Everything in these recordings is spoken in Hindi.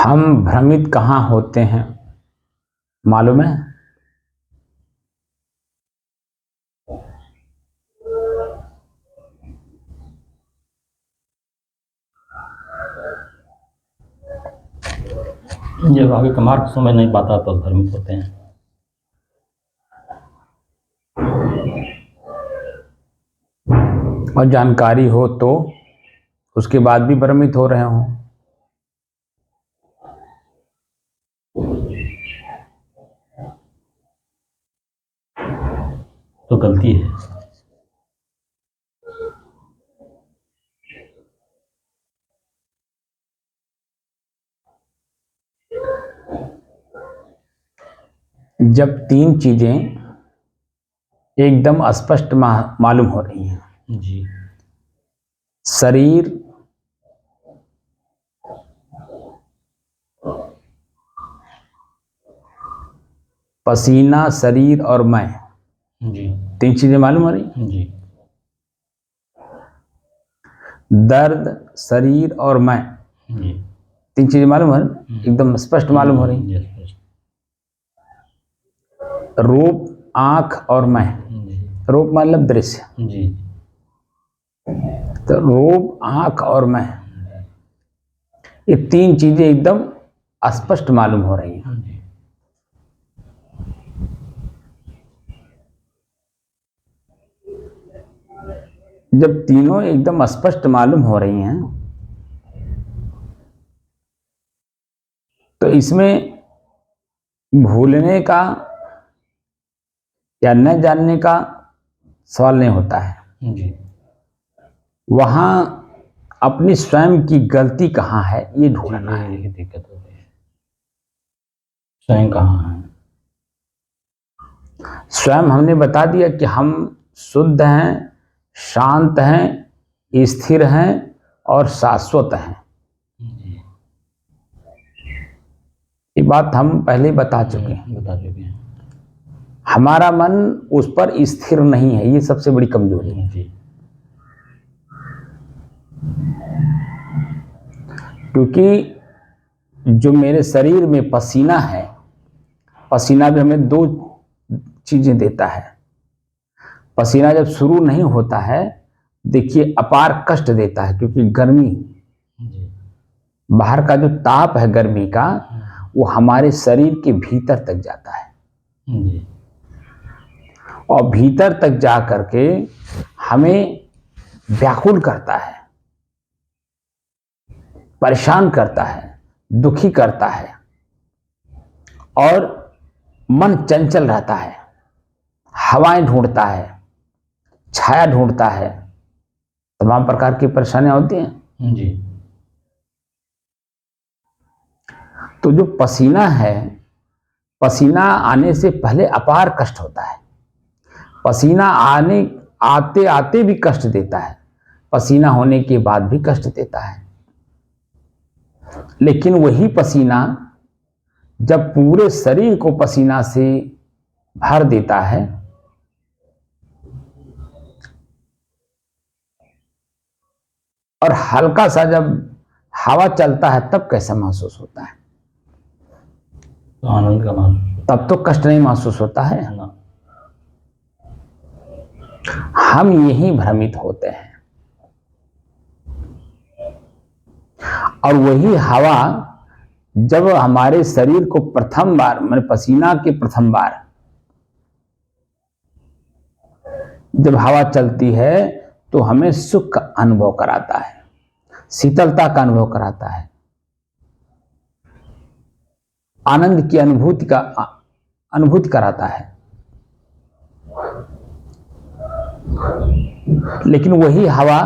हम भ्रमित कहाँ होते हैं मालूम है? जब आगे का मार्ग समझ नहीं पाता तो भ्रमित होते हैं। और जानकारी हो तो उसके बाद भी भ्रमित हो रहे हों। तो गलती है। जब तीन चीजें एकदम स्पष्ट मालूम हो रही हैं, जी, शरीर, पसीना, शरीर और मैं, जी, तीन चीजें मालूम हो रही। जी, दर्द, शरीर और मैं, जी, तीन चीजें मालूम हो रही, एकदम स्पष्ट मालूम हो रही। जी, स्पष्ट। रूप, आंख और मैं, जी, रूप मतलब दृश्य, जी, तो रूप, आंख और मैं, ये तीन चीजें एकदम स्पष्ट मालूम हो रही हैं। जी, जब तीनों एकदम स्पष्ट मालूम हो रही हैं तो इसमें भूलने का या न जानने का सवाल नहीं होता है। जी, वहां अपनी स्वयं की गलती कहाँ है ये ढूंढना है। यही दिक्कत हो रही है। स्वयं कहाँ है? स्वयं हमने बता दिया कि हम शुद्ध हैं, शांत हैं, स्थिर हैं और शाश्वत हैं। जी, ये बात हम पहले बता चुके हैं। बता चुके हैं। हमारा मन उस पर स्थिर नहीं है, ये सबसे बड़ी कमजोरी है। जी, क्योंकि जो मेरे शरीर में पसीना है, पसीना भी हमें दो चीजें देता है। पसीना जब शुरू नहीं होता है, देखिए अपार कष्ट देता है, क्योंकि गर्मी, जी, बाहर का जो ताप है गर्मी का, वो हमारे शरीर के भीतर तक जाता है जी, और भीतर तक जा करके हमें व्याकुल करता है, परेशान करता है, दुखी करता है और मन चंचल रहता है, हवाएं ढूंढता है, छाया ढूंढता है, तमाम प्रकार की परेशानियां होती हैं। जी, तो जो पसीना है, पसीना आने से पहले अपार कष्ट होता है। पसीना आने आते आते भी कष्ट देता है, पसीना होने के बाद भी कष्ट देता है। लेकिन वही पसीना जब पूरे शरीर को पसीना से भर देता है और हल्का सा जब हवा चलता है तब कैसा महसूस होता है? तो आनंद का महसूस तब तो कष्ट नहीं महसूस होता है ना। हम यही भ्रमित होते हैं। और वही हवा जब हमारे शरीर को प्रथम बार, मैंने पसीना के प्रथम बार जब हवा चलती है तो हमें सुख का अनुभव कराता है, शीतलता का अनुभव कराता है, आनंद की अनुभूति कराता है। लेकिन वही हवा,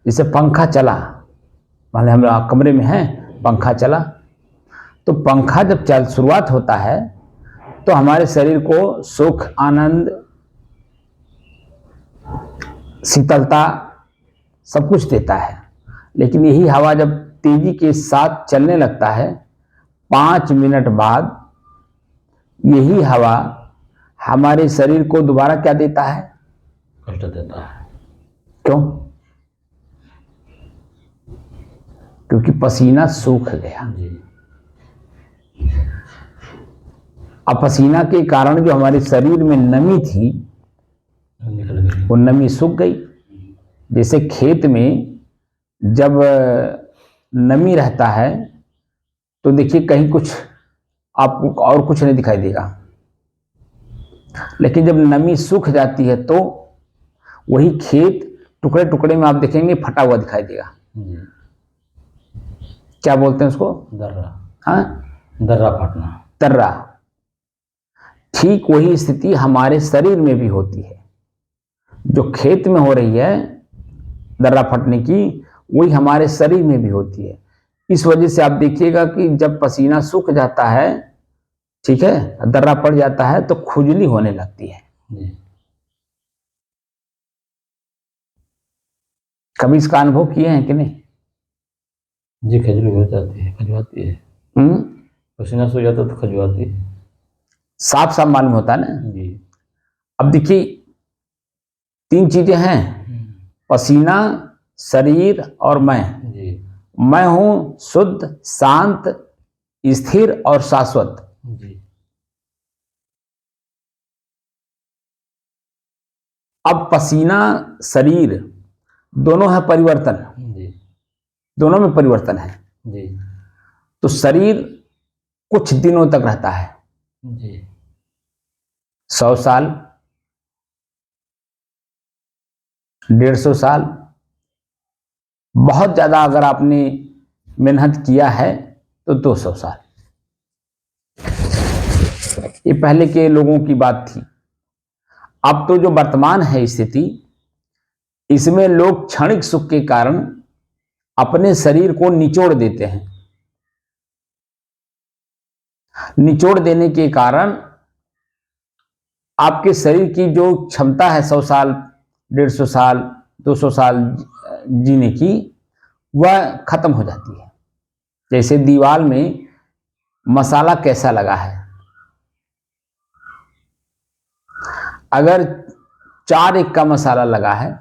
जैसे पंखा चला, मान लीजिए हम कमरे में हैं, पंखा चला, तो पंखा जब शुरुआत होता है तो हमारे शरीर को सुख, आनंद, शीतलता सब कुछ देता है। लेकिन यही हवा जब तेजी के साथ चलने लगता है, 5 मिनट बाद यही हवा हमारे शरीर को दोबारा क्या देता है? कष्ट देता है। क्यों? क्योंकि पसीना सूख गया। जी। अब पसीना के कारण जो हमारे शरीर में नमी थी निकल गई। वो नमी सूख गई। जैसे खेत में जब नमी रहता है तो देखिए कहीं कुछ आपको और कुछ नहीं दिखाई देगा, लेकिन जब नमी सूख जाती है तो वही खेत टुकड़े टुकड़े में आप देखेंगे फटा हुआ दिखाई देगा। जी। क्या बोलते हैं उसको? दर्रा। हाँ, दर्रा फटना। तर्रा। ठीक वही स्थिति हमारे शरीर में भी होती है। जो खेत में हो रही है दर्रा फटने की, वही हमारे शरीर में भी होती है। इस वजह से आप देखिएगा कि जब पसीना सूख जाता है, ठीक है, दर्रा पड़ जाता है तो खुजली होने लगती है। जी। कभी इसका अनुभव किए हैं कि नहीं? जी, खजूरी हो जाती है, खजवाती है। पसीना सूख जाता तो खजवाती है। साफ साफ मालूम होता है ना। जी। अब देखिए 3 चीजें हैं, पसीना, शरीर और मैं। जी। मैं हूं शुद्ध, शांत, स्थिर और शाश्वत। जी। अब पसीना, शरीर दोनों है परिवर्तन, जी। दोनों में परिवर्तन है। जी। तो शरीर कुछ दिनों तक रहता है, जी। 100 साल, 150 साल, बहुत ज्यादा अगर आपने मेहनत किया है तो 200 साल। ये पहले के लोगों की बात थी। अब तो जो वर्तमान है स्थिति, इसमें लोग क्षणिक सुख के कारण अपने शरीर को निचोड़ देते हैं। निचोड़ देने के कारण आपके शरीर की जो क्षमता है 100 साल, 150 साल, 200 साल जीने की, वह खत्म हो जाती है। जैसे दीवार में मसाला कैसा लगा है, अगर 4 एक का मसाला लगा है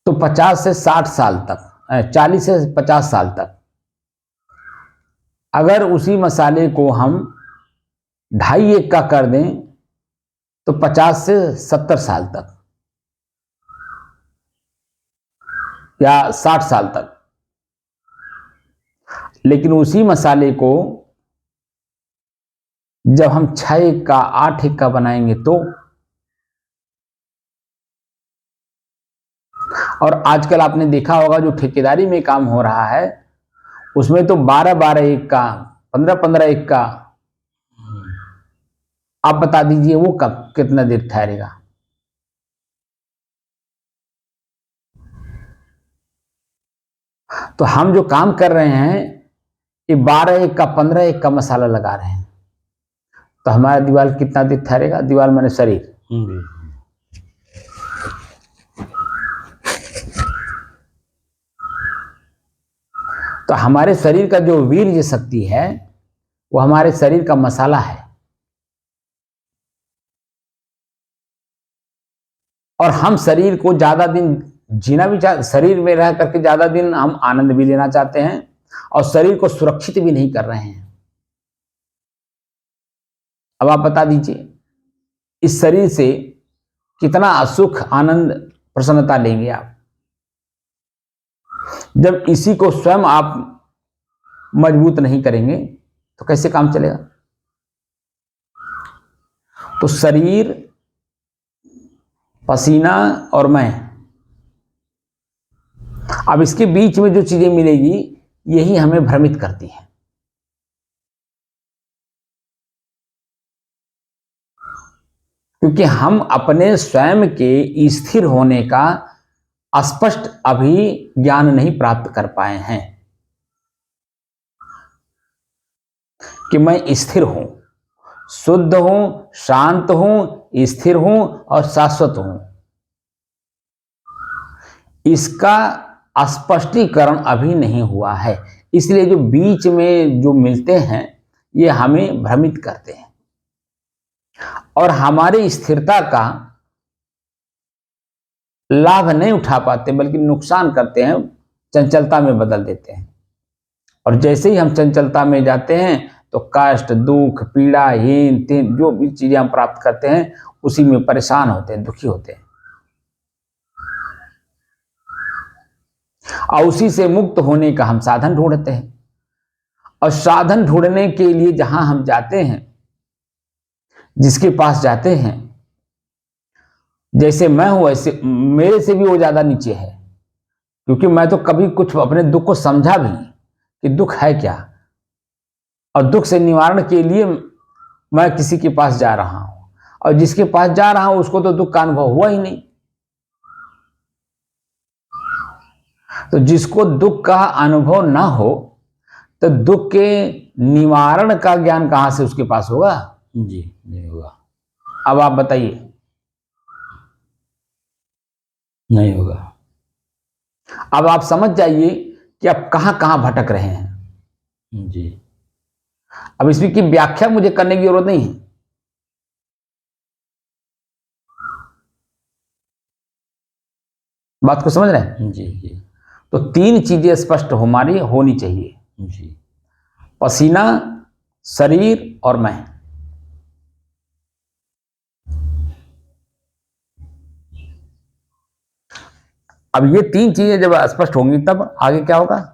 तो 50 से 60 साल तक, 40 से 50 साल तक, अगर उसी मसाले को हम 2.5 एक का कर दें तो 50 से 70 साल तक या 60 साल तक। लेकिन उसी मसाले को जब हम 6 एक का, 8 एक का बनाएंगे तो, और आजकल आपने देखा होगा जो ठेकेदारी में काम हो रहा है उसमें तो 12-12 एक का, 15-15 एक का, आप बता दीजिए वो कब कितना देर ठहरेगा? तो हम जो काम कर रहे हैं ये 12 एक का, 15 एक का मसाला लगा रहे हैं, तो हमारा दीवार कितना देर ठहरेगा? दीवार माने शरीर। तो हमारे शरीर का जो वीर्य शक्ति है वो हमारे शरीर का मसाला है, और हम शरीर को ज्यादा दिन जीना भी शरीर में रह करके ज्यादा दिन हम आनंद भी लेना चाहते हैं और शरीर को सुरक्षित भी नहीं कर रहे हैं। अब आप बता दीजिए इस शरीर से कितना सुख, आनंद, प्रसन्नता लेंगे आप, जब इसी को स्वयं आप मजबूत नहीं करेंगे तो कैसे काम चलेगा? तो शरीर, पसीना और मैं, अब इसके बीच में जो चीजें मिलेगी यही हमें भ्रमित करती हैं। क्योंकि हम अपने स्वयं के स्थिर होने का स्पष्ट अभी ज्ञान नहीं प्राप्त कर पाए हैं कि मैं स्थिर हूं, शुद्ध हूं, शांत हूं, स्थिर हूं और शाश्वत हूं। इसका स्पष्टीकरण अभी नहीं हुआ है, इसलिए जो बीच में जो मिलते हैं ये हमें भ्रमित करते हैं और हमारी स्थिरता का लाभ नहीं उठा पाते बल्कि नुकसान करते हैं, चंचलता में बदल देते हैं। और जैसे ही हम चंचलता में जाते हैं तो कष्ट, दुख, पीड़ा, हीन तीन जो भी चीजें हम प्राप्त करते हैं उसी में परेशान होते हैं, दुखी होते हैं। और उसी से मुक्त होने का हम साधन ढूंढते हैं। और साधन ढूंढने के लिए जहां हम जाते हैं, जिसके पास जाते हैं, जैसे मैं हूं वैसे मेरे से भी वो ज्यादा नीचे है, क्योंकि मैं तो कभी कुछ अपने दुख को समझा भी कि दुख है क्या, और दुख से निवारण के लिए मैं किसी के पास जा रहा हूं, और जिसके पास जा रहा हूं उसको तो दुख का अनुभव हुआ ही नहीं। तो जिसको दुख का अनुभव ना हो तो दुख के निवारण का ज्ञान कहां से उसके पास होगा? जी नहीं होगा, अब आप बताइए। नहीं होगा। अब आप समझ जाइए कि आप कहां कहां भटक रहे हैं। जी अब इसकी व्याख्या मुझे करने की जरूरत नहीं है। बात को समझ रहे हैं? जी जी तो तीन चीजें स्पष्ट हमारी होनी चाहिए: जी पसीना, शरीर और मैं। अब ये तीन चीजें जब स्पष्ट होंगी तब आगे क्या होगा?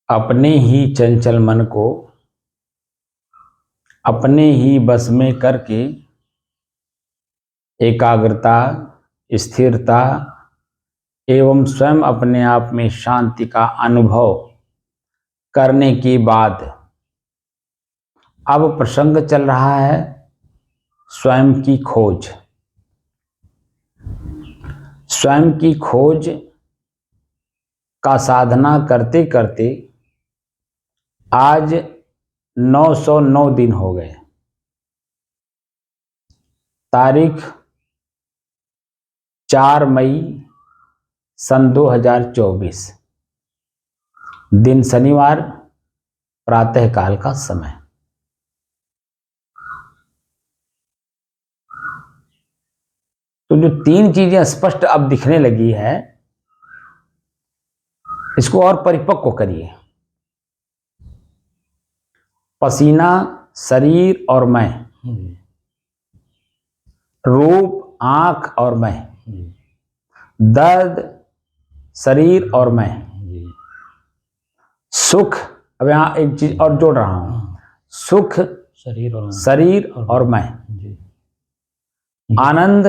अपने ही चंचल मन को अपने ही बस में करके एकाग्रता, स्थिरता एवं स्वयं अपने आप में शांति का अनुभव करने के बाद अब प्रसंग चल रहा है स्वयं की खोज। स्वयं की खोज का साधना करते करते आज 909 दिन हो गए। तारीख 4 मई सन 2024, दिन शनिवार, प्रातःकाल का समय। तो जो तीन चीजें स्पष्ट अब दिखने लगी है, इसको और परिपक्व करिए। पसीना, शरीर और मैं, रूप, आंख और मैं, दर्द, शरीर और मैं, सुख, अब यहां एक चीज और जोड़ रहा हूं, सुख, शरीर और मैं, आनंद,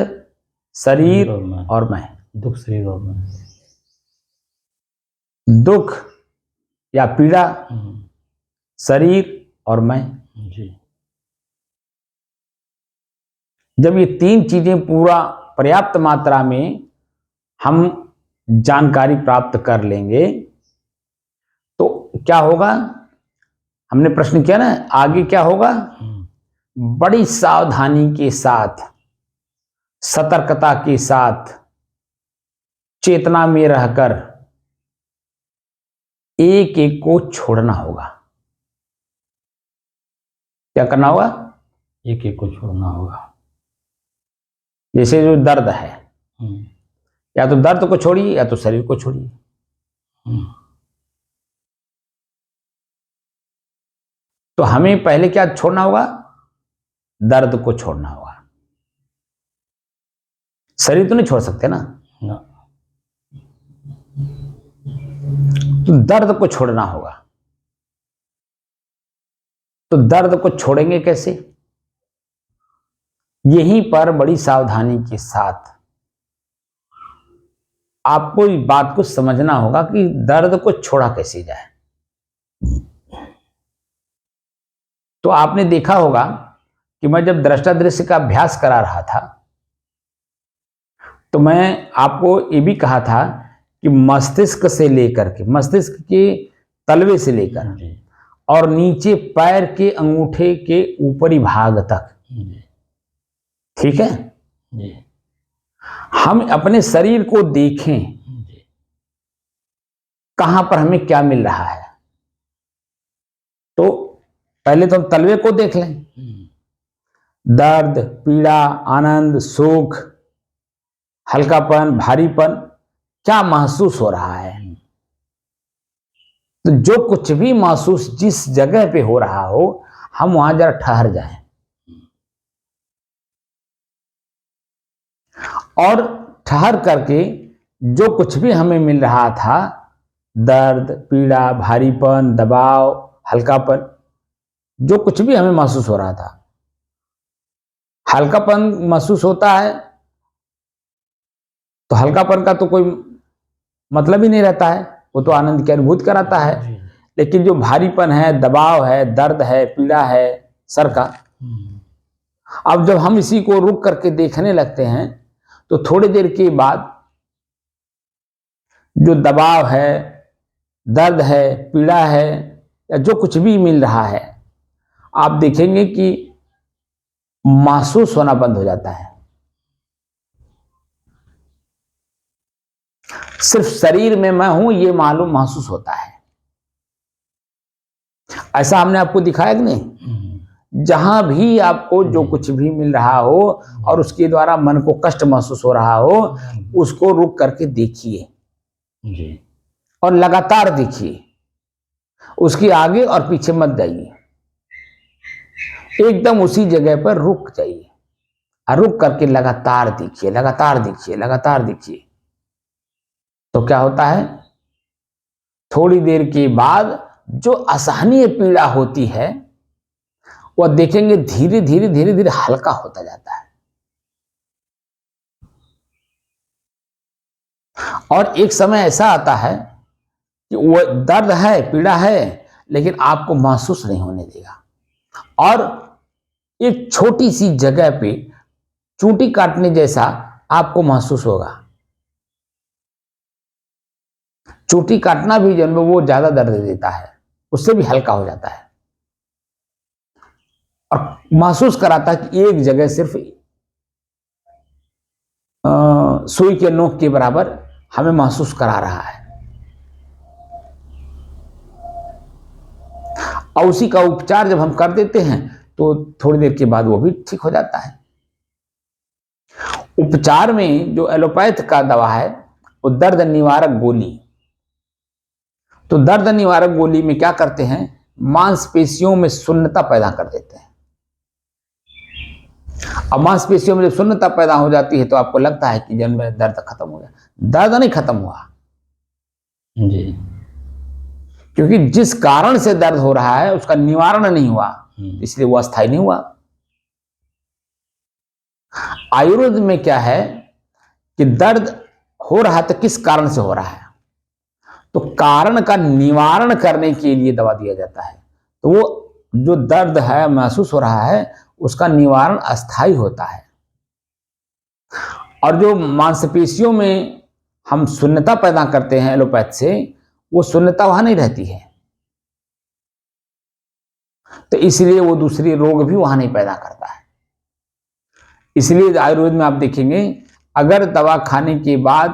शरीर और मैं, दुख, शरीर और मैं, दुख या पीड़ा, शरीर और मैं। जी जब ये तीन चीजें पूरा पर्याप्त मात्रा में हम जानकारी प्राप्त कर लेंगे तो क्या होगा? हमने प्रश्न किया ना, आगे क्या होगा? बड़ी सावधानी के साथ, सतर्कता के साथ, चेतना में रहकर एक एक को छोड़ना होगा। क्या करना होगा? एक एक को छोड़ना होगा। जैसे जो दर्द है, या तो दर्द को छोड़िए या तो शरीर को छोड़िए। तो हमें पहले क्या छोड़ना होगा? दर्द को छोड़ना होगा। शरीर तो नहीं छोड़ सकते ना, तो दर्द को छोड़ना होगा। तो दर्द को छोड़ेंगे कैसे? यहीं पर बड़ी सावधानी के साथ आपको इस बात को समझना होगा कि दर्द को छोड़ा कैसे जाए। तो आपने देखा होगा कि मैं जब दृष्टा दृश्य का अभ्यास करा रहा था तो मैं आपको ये भी कहा था कि मस्तिष्क से लेकर के, मस्तिष्क के तलवे से लेकर जी और नीचे पैर के अंगूठे के ऊपरी भाग तक, जी ठीक है, जी हम अपने शरीर को देखें जी कहां पर हमें क्या मिल रहा है। तो पहले तो हम तलवे को देख लें, दर्द, पीड़ा, आनंद, सुख, हल्कापन, भारीपन क्या महसूस हो रहा है। तो जो कुछ भी महसूस जिस जगह पे हो रहा हो, हम वहां जरा ठहर जाएं और ठहर करके जो कुछ भी हमें मिल रहा था, दर्द, पीड़ा, भारीपन, दबाव, हल्कापन, जो कुछ भी हमें महसूस हो रहा था, हल्कापन महसूस होता है तो हल्कापन का तो कोई मतलब ही नहीं रहता है, वो तो आनंद की अनुभूति कराता है। लेकिन जो भारीपन है, दबाव है, दर्द है, पीड़ा है सर का, अब जब हम इसी को रुक करके देखने लगते हैं तो थोड़ी देर के बाद जो दबाव है, दर्द है, पीड़ा है या जो कुछ भी मिल रहा है, आप देखेंगे कि महसूस होना बंद हो जाता है। सिर्फ शरीर में मैं हूं ये मालूम महसूस होता है। ऐसा हमने आपको दिखाया कि नहीं? जहां भी आपको जो कुछ भी मिल रहा हो और उसके द्वारा मन को कष्ट महसूस हो रहा हो, उसको रुक करके देखिए जी और लगातार देखिए, उसके आगे और पीछे मत जाइए, एकदम उसी जगह पर रुक जाइए और रुक करके लगातार देखिए, लगातार देखिए, लगातार देखिए। तो क्या होता है, थोड़ी देर के बाद जो असहनीय पीड़ा होती है वह देखेंगे धीरे धीरे धीरे धीरे हल्का होता जाता है। और एक समय ऐसा आता है कि वो दर्द है, पीड़ा है, लेकिन आपको महसूस नहीं होने देगा और एक छोटी सी जगह पे चूंटी काटने जैसा आपको महसूस होगा। चूंटी काटना भी जन्म वो ज्यादा दर्द देता है, उससे भी हल्का हो जाता है और महसूस कराता है कि एक जगह सिर्फ सुई के नोक के बराबर हमें महसूस करा रहा है और उसी का उपचार जब हम कर देते हैं तो थोड़ी देर के बाद वो भी ठीक हो जाता है। उपचार में जो एलोपैथ का दवा है वो दर्द निवारक गोली, तो दर्द निवारक गोली में क्या करते हैं, मांसपेशियों में शून्यता पैदा कर देते हैं। अब मांसपेशियों में जब शून्यता पैदा हो जाती है तो आपको लगता है कि जन्म में दर्द खत्म हो गया। दर्द नहीं खत्म हुआ जी क्योंकि जिस कारण से दर्द हो रहा है उसका निवारण नहीं हुआ, इसलिए वो अस्थायी नहीं हुआ। आयुर्वेद में क्या है कि दर्द हो रहा है तो किस कारण से हो रहा है, तो कारण का निवारण करने के लिए दवा दिया जाता है। तो वो जो दर्द है महसूस हो रहा है उसका निवारण अस्थायी होता है। और जो मांसपेशियों में हम शून्यता पैदा करते हैं एलोपैथ से, वो शून्यता वहां नहीं रहती है, तो इसलिए वो दूसरी रोग भी वहां नहीं पैदा करता है। इसलिए आयुर्वेद में आप देखेंगे अगर दवा खाने के बाद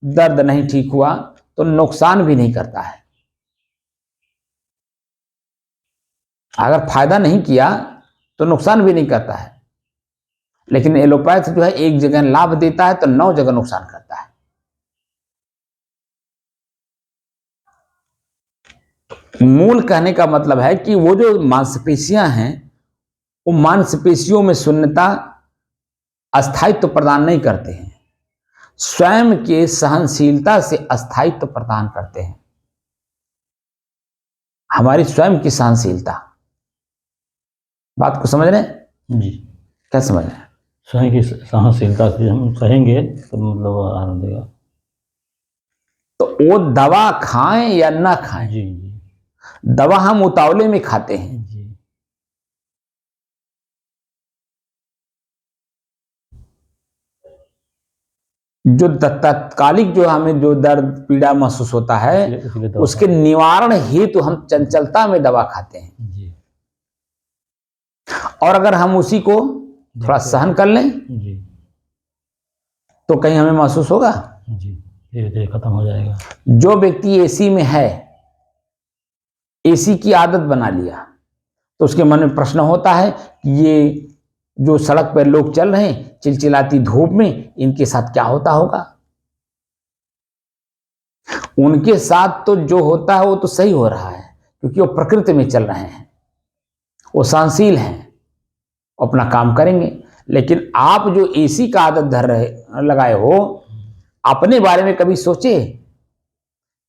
दर्द नहीं ठीक हुआ तो नुकसान भी नहीं करता है। अगर फायदा नहीं किया तो नुकसान भी नहीं करता है। लेकिन एलोपैथ जो है एक जगह लाभ देता है तो 9 जगह नुकसान करता है। मूल कहने का मतलब है कि वो जो मांसपेशियां हैं वो मांसपेशियों में शून्यता अस्थायित्व प्रदान नहीं करते हैं, स्वयं के सहनशीलता से अस्थायित्व प्रदान करते हैं। हमारी स्वयं की सहनशीलता, बात को समझ रहे हैं? जी क्या समझ रहे हैं? स्वयं की सहनशीलता से हम सहेंगे तो मतलब आनंद देगा। तो वो दवा खाएं या ना खाएं, जी जी दवा हम उतावले में खाते हैं। जी जो तत्कालिक जो हमें जो दर्द पीड़ा महसूस होता है इसलिए दवा उसके निवारण हेतु हम चंचलता में दवा खाते हैं। जी और अगर हम उसी को थोड़ा सहन कर लें जी तो कहीं हमें महसूस होगा। जी धीरे धीरे खत्म हो जाएगा। जो व्यक्ति एसी में है, एसी की आदत बना लिया, तो उसके मन में प्रश्न होता है कि ये जो सड़क पर लोग चल रहे हैं चिलचिलाती धूप में, इनके साथ क्या होता होगा। उनके साथ तो जो होता है वो तो सही हो रहा है, क्योंकि वो प्रकृति में चल रहे हैं, वो सहनशील हैं, अपना काम करेंगे। लेकिन आप जो एसी का आदत धर रहे लगाए हो, अपने बारे में कभी सोचे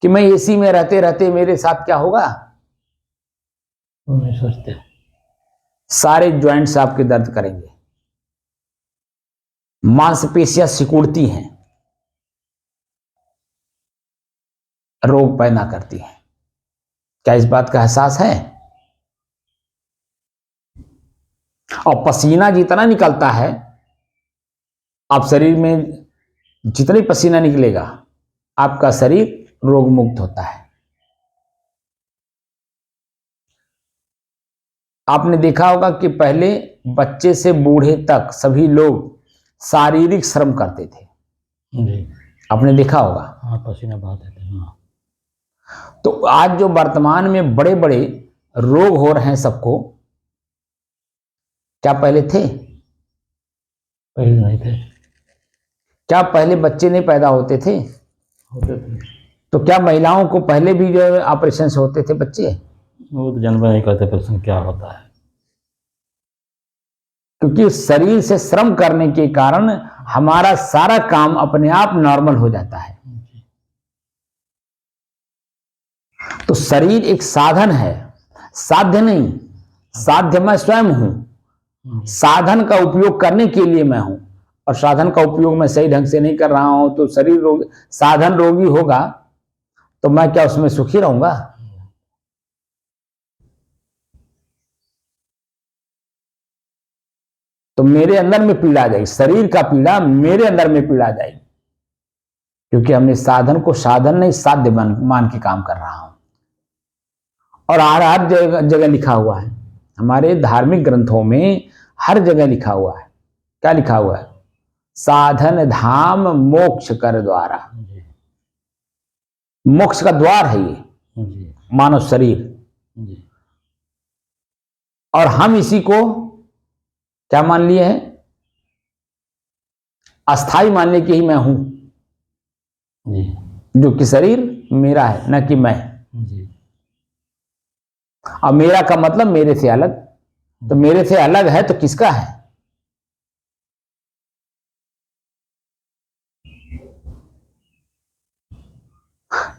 कि मैं एसी में रहते रहते मेरे साथ क्या होगा। वो नहीं सोचते। सारे ज्वाइंट्स आपके दर्द करेंगे, मांसपेशियां सिकुड़ती हैं, रोग पैदा करती हैं। क्या इस बात का एहसास है? और पसीना जितना निकलता है, आप शरीर में जितनी पसीना निकलेगा आपका शरीर रोग मुक्त होता है। आपने देखा होगा कि पहले बच्चे से बूढ़े तक सभी लोग शारीरिक श्रम करते थे। जी आपने देखा होगा। हाँ पसीना बहाते थे। हाँ तो आज जो वर्तमान में बड़े बड़े रोग हो रहे हैं सबको, क्या पहले थे? पहले नहीं थे। क्या पहले बच्चे नहीं पैदा होते थे? होते थे। तो क्या महिलाओं को पहले भी जो है ऑपरेशन से होते थे बच्चे? वो तो जानवर नहीं करते प्रश्न क्या होता है। क्योंकि शरीर से श्रम करने के कारण हमारा सारा काम अपने आप नॉर्मल हो जाता है। तो शरीर एक साधन है, साध्य नहीं। साध्य मैं स्वयं हूं, साधन का उपयोग करने के लिए मैं हूं, और साधन का उपयोग मैं सही ढंग से नहीं कर रहा हूं तो शरीर रोग, साधन रोगी होगा तो मैं क्या उसमें सुखी रहूंगा? तो मेरे अंदर में पीड़ा आ जाएगी, शरीर का पीड़ा मेरे अंदर में पीड़ा आ जाएगी, क्योंकि हमने साधन को साधन नहीं साध्य मान के काम कर रहा हूं। और हर जगह लिखा हुआ है, हमारे धार्मिक ग्रंथों में हर जगह लिखा हुआ है। क्या लिखा हुआ है? साधन धाम मोक्ष कर द्वारा। मोक्ष का द्वार है ये मानव शरीर। और हम इसी को क्या मान लिए हैं? अस्थाई मान लिए कि ही मैं हूं, जो कि शरीर मेरा है, न कि मैं। अब मेरा का मतलब मेरे से अलग, तो मेरे से अलग है तो किसका है?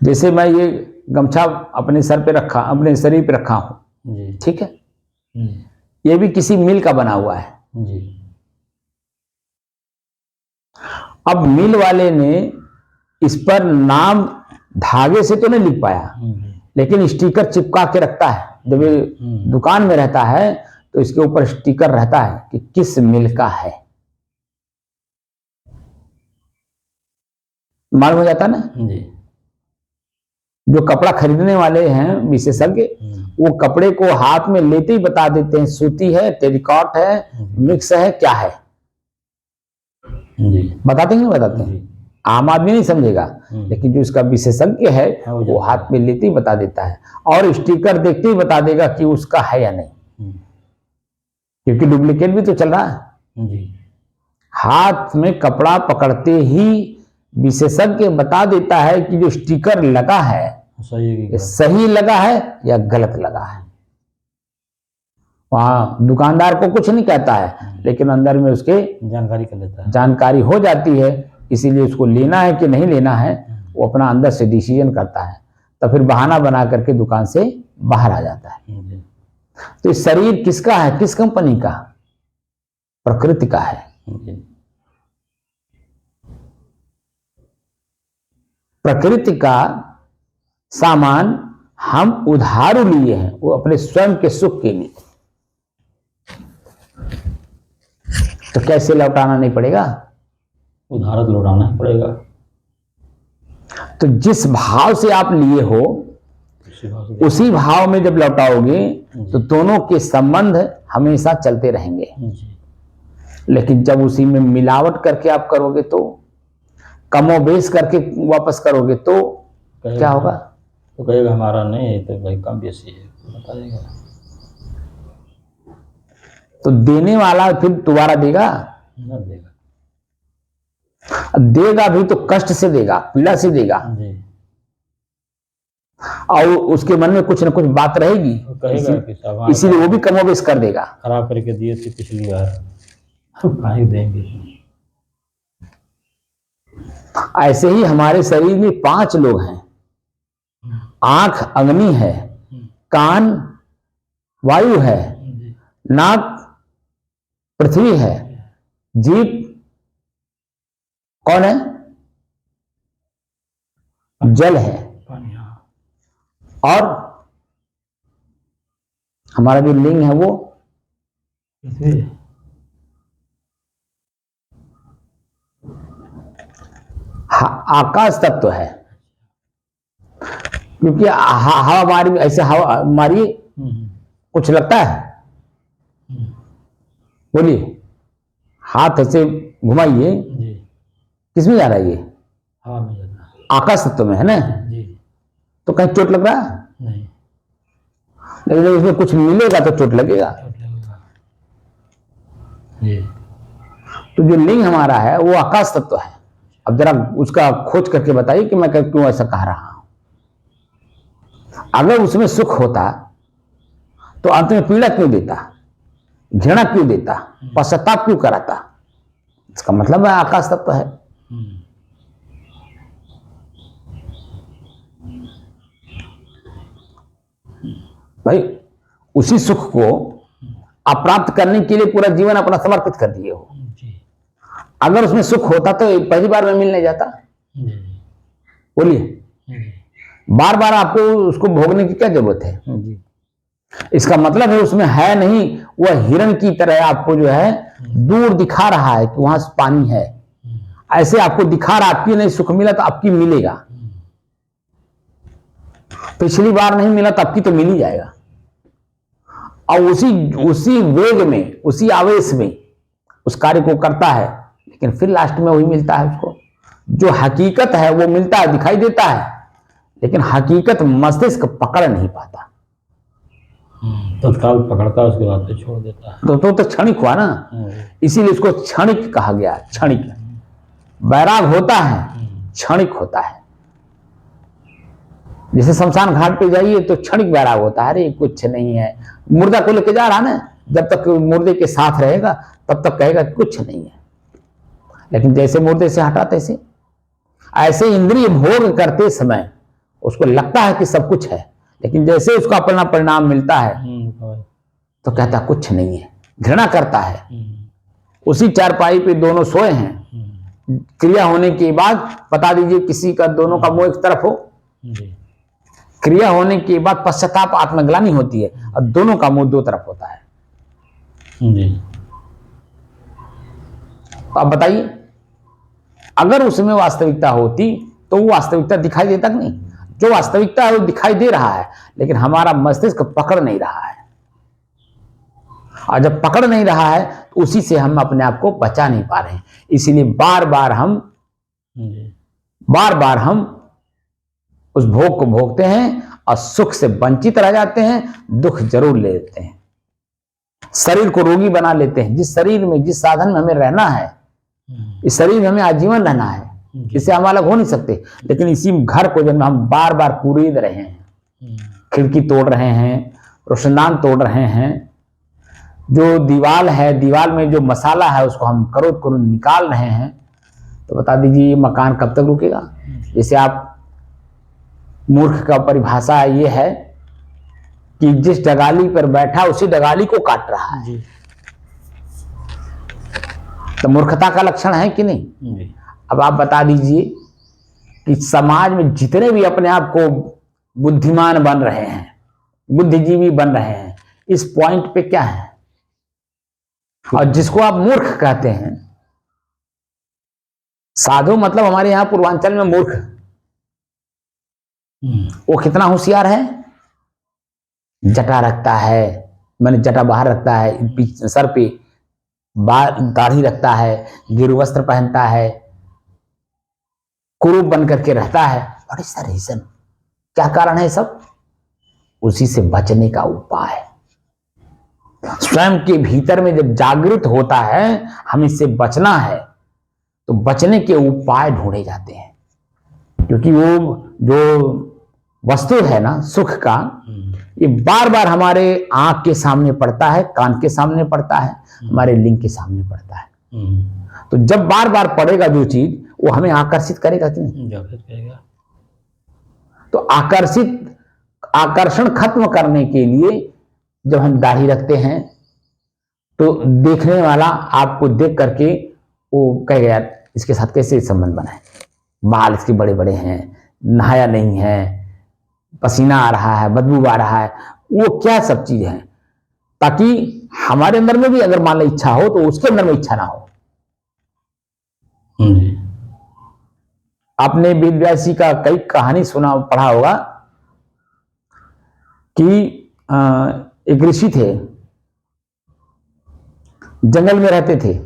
जैसे मैं ये गमछा अपने सर पे रखा, अपने शरीर पे रखा हूं, ठीक है, ये भी किसी मिल का बना हुआ है। अब मिल वाले ने इस पर नाम धागे से तो नहीं लिख पाया, लेकिन स्टिकर चिपका के रखता है। जब ये दुकान में रहता है तो इसके ऊपर स्टिकर रहता है कि किस मिल का है, मालूम हो जाता ना। जो कपड़ा खरीदने वाले हैं विशेषज्ञ, वो कपड़े को हाथ में लेते ही बता देते हैं सूती है, टेरिकॉट है, मिक्स है, क्या है, बताते हैं ना, बताते हैं। आम आदमी नहीं समझेगा, लेकिन जो इसका विशेषज्ञ है वो हाथ में लेते ही बता देता है, और स्टिकर देखते ही बता देगा कि उसका है या नहीं, क्योंकि डुप्लीकेट भी तो चल रहा है। हाथ में कपड़ा पकड़ते ही विशेषज्ञ बता देता है कि जो स्टिकर लगा है सही लगा है या गलत लगा है। वहां दुकानदार को कुछ नहीं कहता है, लेकिन अंदर में उसके जानकारी कर लेता है, जानकारी हो जाती है, इसीलिए उसको लेना है कि नहीं लेना है वो अपना अंदर से डिसीजन करता है, तो फिर बहाना बना करके दुकान से बाहर आ जाता है। तो इस शरीर किसका है? किस कंपनी का? प्रकृति का है। प्रकृति का सामान हम उधारू लिए हैं, वो अपने स्वयं के सुख के लिए, तो कैसे लौटाना नहीं पड़ेगा? उधार तो लौटाना ही पड़ेगा। तो जिस भाव से आप लिए हो उसी भाव में जब लौटाओगे तो दोनों के संबंध हमेशा चलते रहेंगे। लेकिन जब उसी में मिलावट करके आप करोगे, तो कमोबेश करके वापस करोगे, तो क्या होगा? तो कहेगा हमारा नहीं, तो भाई कम बेसी है, बताएगा। तो देने वाला फिर दोबारा देगा? न देगा। देगा भी तो कष्ट से देगा, पीड़ा से देगा जी। और उसके मन में कुछ न कुछ बात रहेगी, इसीलिए वो भी कमोबेश कर देगा। खराब करके दिए थे पिछली बार, कहीं देंगे। ऐसे ही हमारे शरीर में 5 लोग हैं। आंख अग्नि है, कान वायु है, नाक पृथ्वी है, जीभ कौन है? जल है, और हमारा जो लिंग है वो पृथ्वी। आकाश तत्व है। क्योंकि हवा मारी, ऐसे हवा मारी कुछ लगता है? बोलिए, हाथ ऐसे घुमाइए, किसमें जा रहा है? ये हवा में जाता है, आकाश तत्व में है ना जी। तो कहीं चोट लग रहा है? नहीं। लेकिन जब उसमें कुछ मिलेगा तो चोट लगेगा। जी। तो जो लिंग हमारा है वो आकाश तत्व है। अब जरा उसका खोज करके बताइए कि मैं क्यों ऐसा कह रहा हूं। अगर उसमें सुख होता तो अंत में पीड़ा क्यों देता, घृणा क्यों देता, पश्चाताप क्यों कराता? इसका मतलब है आकाश तत्व है। भाई उसी सुख को आप प्राप्त करने के लिए पूरा जीवन अपना समर्पित कर दिए हो। अगर उसमें सुख होता तो पहली बार में मिलने जाता? बोलिए, बार बार आपको उसको भोगने की क्या जरूरत है? इसका मतलब है उसमें है नहीं, वह हिरण की तरह आपको जो है दूर दिखा रहा है कि वहां पानी है। ऐसे आपको दिखा रहा, आपकी नहीं सुख मिला तो आपकी मिलेगा। पिछली बार नहीं मिला तो आपकी तो मिल ही जाएगा। और उसी वेग में, उसी आवेश में उस कार्य को करता है, लेकिन फिर लास्ट में वही मिलता है उसको। जो हकीकत है वो मिलता है, दिखाई देता है, लेकिन हकीकत मस्तिष्क पकड़ नहीं पाता। तत्काल पकड़ता है, उसके बाद तो छोड़ देता है। तो क्षणिक हुआ ना, इसीलिए इसको क्षणिक कहा गया। क्षणिक वैराग होता है, क्षणिक होता है। जैसे शमशान घाट पे जाइए तो क्षणिक वैराग होता है, अरे कुछ नहीं है। मुर्दा को लेके जा रहा ना, जब तक मुर्दे के साथ रहेगा तब तक कहेगा कुछ नहीं है, लेकिन जैसे मुर्दे से हटा तैसे। ऐसे इंद्रिय भोग करते समय उसको लगता है कि सब कुछ है, लेकिन जैसे उसको अपना परिणाम मिलता है तो कहता कुछ नहीं है, घृणा करता है। उसी चारपाई पे दोनों सोए हैं, क्रिया होने के बाद बता दीजिए किसी का दोनों का मुंह एक तरफ हो, क्रिया होने के बाद पश्चाताप आत्मग्लानि होती है, और दोनों का मुंह 2 तरफ होता है। तो आप बताइए, अगर उसमें वास्तविकता होती तो वो वास्तविकता दिखाई देता कि नहीं? जो वास्तविकता है वो दिखाई दे रहा है, लेकिन हमारा मस्तिष्क पकड़ नहीं रहा है। और जब पकड़ नहीं रहा है तो उसी से हम अपने आप को बचा नहीं पा रहे हैं। इसीलिए बार बार हम उस भोग को भोगते हैं और सुख से वंचित रह जाते हैं, दुख जरूर ले लेते हैं, शरीर को रोगी बना लेते हैं। जिस शरीर में, जिस साधन में हमें रहना है, इस शरीर में हमें आजीवन रहना है, इससे हम अलग हो नहीं सकते। लेकिन इसी घर को जब हम बार बार कुरेद रहे हैं, खिड़की तोड़ रहे हैं, रोशनदान तोड़ रहे हैं, जो दीवार है, दीवार में जो मसाला है उसको हम करो निकाल रहे हैं, तो बता दीजिए ये मकान कब तक रुकेगा? जैसे आप मूर्ख का परिभाषा ये है कि जिस डगाली पर बैठा उसी डगाली को काट रहा है। तो मूर्खता का लक्षण है कि नहीं? अब आप बता दीजिए कि समाज में जितने भी अपने आप को बुद्धिमान बन रहे हैं, बुद्धिजीवी बन रहे हैं, इस पॉइंट पे क्या है, और जिसको आप मूर्ख कहते हैं, साधु मतलब हमारे यहां पूर्वांचल में मूर्ख, वो कितना होशियार है, जटा रखता है, मैंने जटा बाहर रखता है, सर पे दाढ़ी रखता है, गिरु वस्त्र पहनता है, कुरूप बन करके रहता है। What is the reason? क्या कारण है सब? उसी से बचने का उपाय स्वयं के भीतर में जब जागृत होता है, हमें इससे बचना है, तो बचने के उपाय ढूंढे जाते हैं। क्योंकि वो जो वस्तु है ना सुख का, ये बार बार हमारे आंख के सामने पड़ता है, कान के सामने पड़ता है, हमारे लिंग के सामने पड़ता है। तो जब बार बार पड़ेगा जो चीज, वो हमें आकर्षित करेगा कि नहीं? करेगा। तो आकर्षण खत्म करने के लिए जब हम दाढ़ी रखते हैं, तो देखने वाला आपको देख करके वो कहेगा यार इसके साथ कैसे संबंध बना है, बाल इसके बड़े बड़े हैं, नहाया नहीं है, पसीना आ रहा है, बदबू आ रहा है, वो क्या सब चीज है, ताकि हमारे अंदर में भी अगर मान लो इच्छा हो तो उसके अंदर में इच्छा ना हो। आपने वेद व्यास जी का कई कहानी सुना पढ़ा होगा कि एक ऋषि थे, जंगल में रहते थे,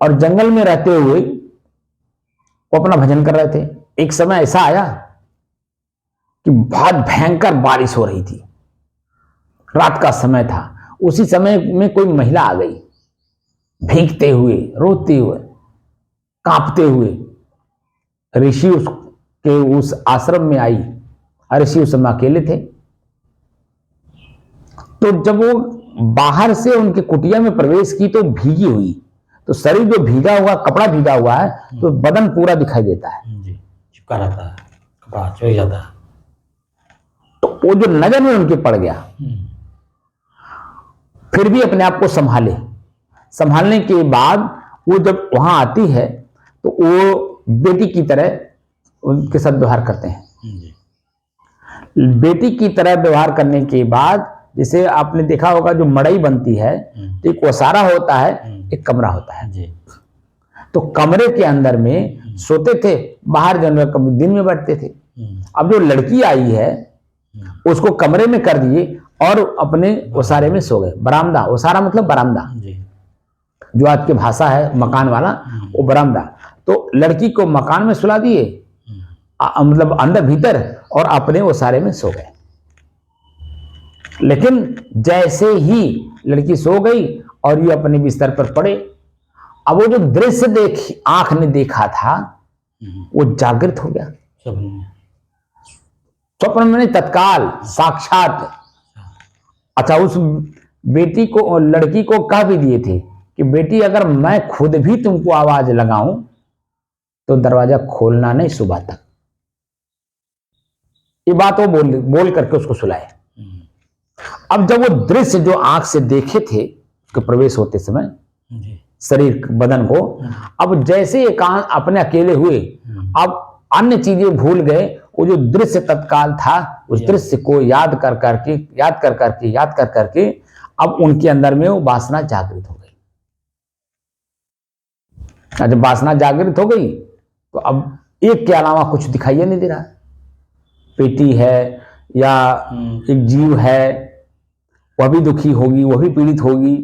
और जंगल में रहते हुए वो अपना भजन कर रहे थे। एक समय ऐसा आया कि बहुत भयंकर बारिश हो रही थी, रात का समय था। उसी समय में कोई महिला आ गई, भीगते हुए, रोते हुए, कांपते हुए ऋषि उसके उस आश्रम में आई। ऋषि उस समय अकेले थे। तो जब वो बाहर से उनके कुटिया में प्रवेश की तो भीगी हुई, तो शरीर जो भीगा हुआ, कपड़ा भीगा हुआ है, तो बदन पूरा दिखाई देता है, चिपका रहता है, कपड़ा चुभ जाता है। तो वो जो नजर में उनके पड़ गया, फिर भी अपने आप को संभालने के बाद वो जब वहां आती है तो वो बेटी की तरह उनके साथ व्यवहार करते हैं। बेटी की तरह व्यवहार करने के बाद, जैसे आपने देखा होगा जो मड़ई बनती है, तो एक ओसारा होता है, एक कमरा होता है। तो कमरे के अंदर में सोते थे, बाहर जानवर कभी दिन में बैठते थे। अब जो लड़की आई है उसको कमरे में कर दिए और अपने ओसारे में सो गए। बरामदा, ओसारा मतलब बरामदा, जो आज की भाषा है मकान वाला, वो बरामदा। तो लड़की को मकान में सुला दिए, मतलब अंदर भीतर, और अपने ओसारे में सो गए। लेकिन जैसे ही लड़की सो गई और ये अपने बिस्तर पर पड़े, अब वो जो दृश्य आंख ने देखा था वो जागृत हो गया। स्वप्न में तत्काल साक्षात। अच्छा, उस बेटी को और लड़की को कह भी दिए थे कि बेटी अगर मैं खुद भी तुमको आवाज लगाऊं तो दरवाजा खोलना नहीं सुबह तक। ये बात वो बोल करके उसको सुलाए। अब जब वो दृश्य जो आंख से देखे थे उसके प्रवेश होते समय शरीर बदन को, अब जैसे एकांत अपने अकेले हुए, अब अन्य चीजें भूल गए। वो जो दृश्य तत्काल था, उस दृश्य को याद कर करके अब उनके अंदर में वो वासना जागृत हो गई। जब वासना जागृत हो गई तो अब एक के अलावा कुछ दिखाई नहीं दे रहा। पेटी है या एक जीव है, वह भी दुखी होगी, वह भी पीड़ित होगी।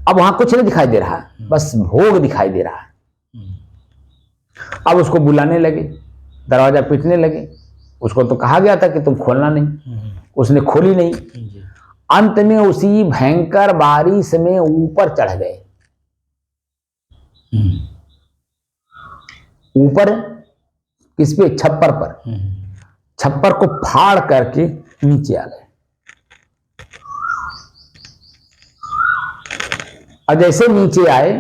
अब वहां कुछ नहीं दिखाई दे रहा, बस भोग दिखाई दे रहा है। अब उसको बुलाने लगे, दरवाजा पीटने लगे। उसको तो कहा गया था कि तुम खोलना नहीं, उसने खोली नहीं। अंत में उसी भयंकर बारिश में ऊपर चढ़ गए। ऊपर किस पे? छप्पर पर। छप्पर को फाड़ करके नीचे आ गए। और जैसे नीचे आए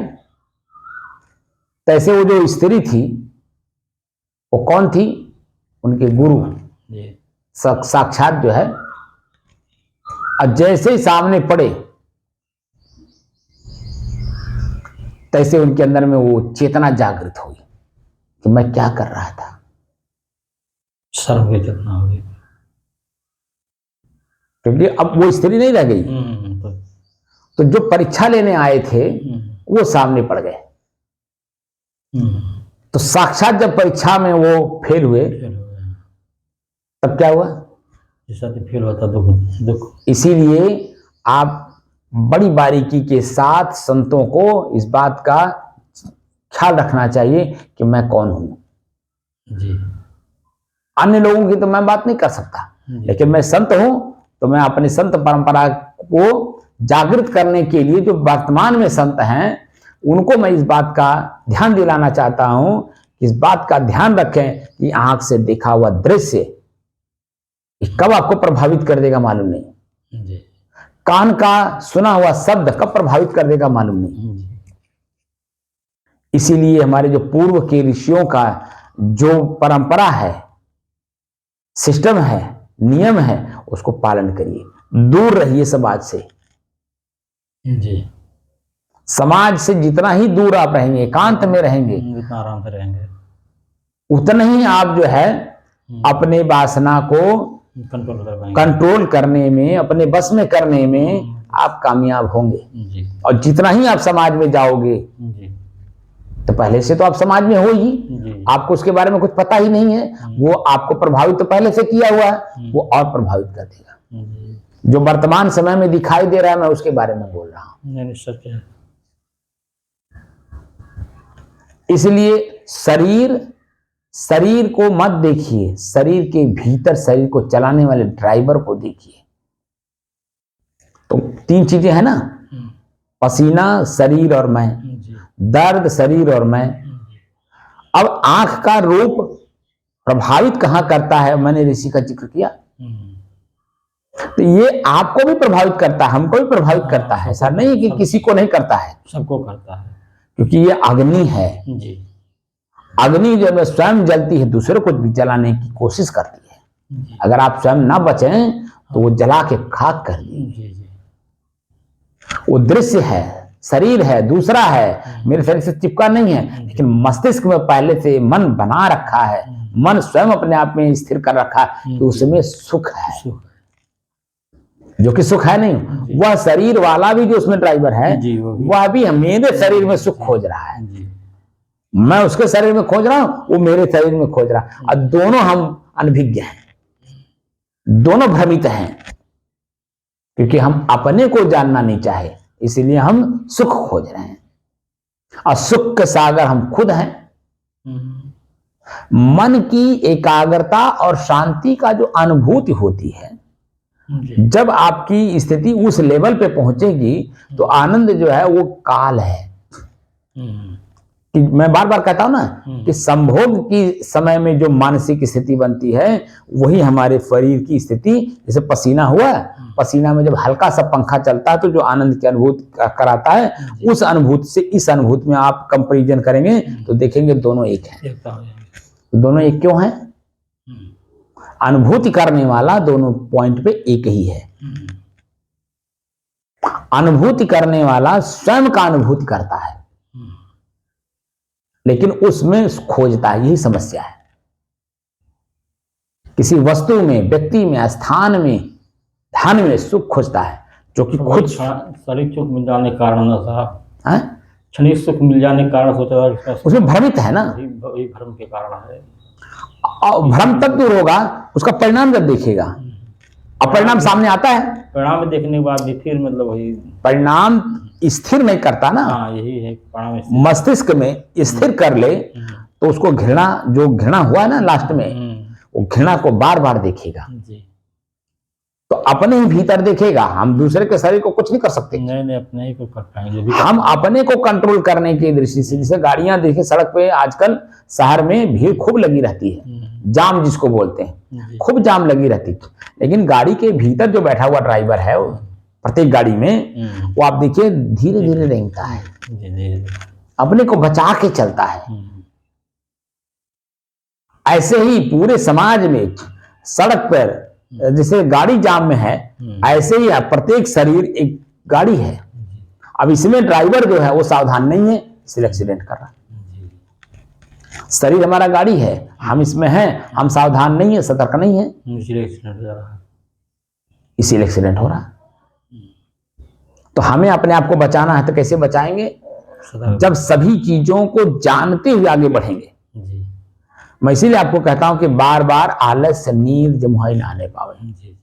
तैसे वो जो स्त्री थी, वो कौन थी? उनके गुरु साक्षात जो है। और जैसे ही सामने पड़े तैसे उनके अंदर में वो चेतना जागृत हुई कि मैं क्या कर रहा था। शर्म की चेतना हो गई। क्योंकि अब वो स्त्री नहीं रह गई, तो जो परीक्षा लेने आए थे वो सामने पड़ गए। तो साक्षात जब परीक्षा में वो फेल हुए तब क्या हुआ? जैसा कि फेल होता दुख दुख। इसीलिए आप बड़ी बारीकी के साथ संतों को इस बात का ख्याल रखना चाहिए कि मैं कौन हूं। जी। अन्य लोगों की तो मैं बात नहीं कर सकता, लेकिन मैं संत हूं तो मैं अपनी संत परंपरा को जागृत करने के लिए जो वर्तमान में संत हैं उनको मैं इस बात का ध्यान दिलाना चाहता हूं कि इस बात का ध्यान रखें कि आंख से देखा हुआ दृश्य कब आपको प्रभावित कर देगा मालूम नहीं। जी। कान का सुना हुआ शब्द कब प्रभावित कर देगा मालूम नहीं। इसीलिए हमारे जो पूर्व के ऋषियों का जो परंपरा है, सिस्टम है, नियम है, उसको पालन करिए। दूर रहिए समाज से। जी। समाज से जितना ही दूर आप रहेंगे, एकांत में रहेंगे, उतना आराम से रहेंगे, उतना ही आप जो है अपने वासना को कंट्रोल करने में, अपने बस में करने में आप कामयाब होंगे। जी। और जितना ही आप समाज में जाओगे जी। तो पहले से तो आप समाज में हो ही, आपको उसके बारे में कुछ पता ही नहीं है, वो आपको प्रभावित तो पहले से किया हुआ है, वो और प्रभावित कर देगा। जो वर्तमान समय में दिखाई दे रहा है मैं उसके बारे में बोल रहा हूं। नहीं, सच है। इसलिए शरीर को मत देखिए, शरीर के भीतर शरीर को चलाने वाले ड्राइवर को देखिए। तो 3 चीजें हैं ना, पसीना, शरीर और मैं, दर्द, शरीर और मैं। अब आंख का रूप प्रभावित कहां करता है, मैंने ऋषि का जिक्र किया। तो ये आपको भी प्रभावित करता है, हमको भी प्रभावित करता है। ऐसा नहीं कि किसी को नहीं करता है, सबको करता है, क्योंकि ये अग्नि है। जी। अग्नि जब स्वयं जलती है दूसरे को भी जलाने की कोशिश करती है। अगर आप स्वयं ना बचें तो वो जला के खाक कर देंगे। वो दृश्य है, शरीर है, दूसरा है, मेरे शरीर से चिपका नहीं है, लेकिन मस्तिष्क में पहले से मन बना रखा है, मन स्वयं अपने आप में स्थिर कर रखा है कि उसमें सुख है, जो कि सुख है नहीं। वह शरीर वाला भी जो उसमें ड्राइवर है वह भी मेरे शरीर में सुख खोज रहा है, मैं उसके शरीर में खोज रहा हूं, वो मेरे शरीर में खोज रहा है। और दोनों हम अनभिज्ञ हैं, दोनों भ्रमित हैं, क्योंकि हम अपने को जानना नहीं चाहे, इसलिए हम सुख खोज रहे हैं। और सुख के सागर हम खुद हैं। मन की एकाग्रता और शांति का जो अनुभूति होती है, जब आपकी स्थिति उस लेवल पे पहुंचेगी तो आनंद जो है वो काल है। कि मैं बार बार कहता हूं ना कि संभोग की समय में जो मानसिक स्थिति बनती है वही हमारे शरीर की स्थिति, जैसे पसीना हुआ, पसीना में जब हल्का सा पंखा चलता है तो जो आनंद की अनुभूति कराता है, उस अनुभूति से इस अनुभूति में आप कंपैरिजन करेंगे तो देखेंगे दोनों एक हैं। तो दोनों एक क्यों हैं? अनुभूति करने वाला दोनों पॉइंट पे एक ही है। अनुभूति करने वाला स्वयं का अनुभूति करता है, लेकिन उसमें खोजता है, यही समस्या है। किसी वस्तु में, व्यक्ति में, स्थान में, धन में सुख खोजता है, जो कि खुद शरीर सुख मिल जाने के कारण ना साहब, क्षणिक सुख मिल जाने के कारण सोचा उसमें भ्रमित है ना, वही भ्रम के कारण है। और भ्रम तब दूर होगा उसका परिणाम जब देखेगा, और परिणाम सामने आता है। परिणाम देखने के बाद भी फिर मतलब वही परिणाम स्थिर नहीं करता ना। यही है परिणाम। मस्तिष्क में स्थिर कर ले तो उसको घृणा, जो घृणा हुआ है ना लास्ट में, वो घृणा को बार बार देखेगा। तो अपने ही भीतर देखेगा, हम दूसरे के शरीर को कुछ नहीं कर सकते। नहीं, अपने ही को कर पाएंगे। हम अपने को कंट्रोल करने की दृष्टि से, जैसे गाड़ियां देखिए सड़क पे आजकल शहर में भीड़ खूब लगी रहती है, जाम जिसको बोलते हैं, खूब जाम लगी रहती है। लेकिन गाड़ी के भीतर जो बैठा हुआ ड्राइवर है, प्रत्येक गाड़ी में, वो आप देखिए धीरे धीरे रेंगता है, अपने को बचा के चलता है। ऐसे ही पूरे समाज में, सड़क पर जैसे गाड़ी जाम में है, ऐसे ही प्रत्येक शरीर एक गाड़ी है। अब इसमें ड्राइवर जो है वो सावधान नहीं है, इसलिए एक्सीडेंट कर रहा है। शरीर हमारा गाड़ी है, हम इसमें हैं, हम सावधान नहीं है, सतर्क नहीं है, इसीलिए एक्सीडेंट हो रहा है। इसीलिए एक्सीडेंट हो रहा। तो हमें अपने आप को बचाना है, तो कैसे बचाएंगे? सतर्क। जब सभी चीजों को जानते हुए आगे बढ़ेंगे। जी मैं इसीलिए आपको कहता हूं कि बार बार आलस्य नींद जमुई ना आने पावे। जी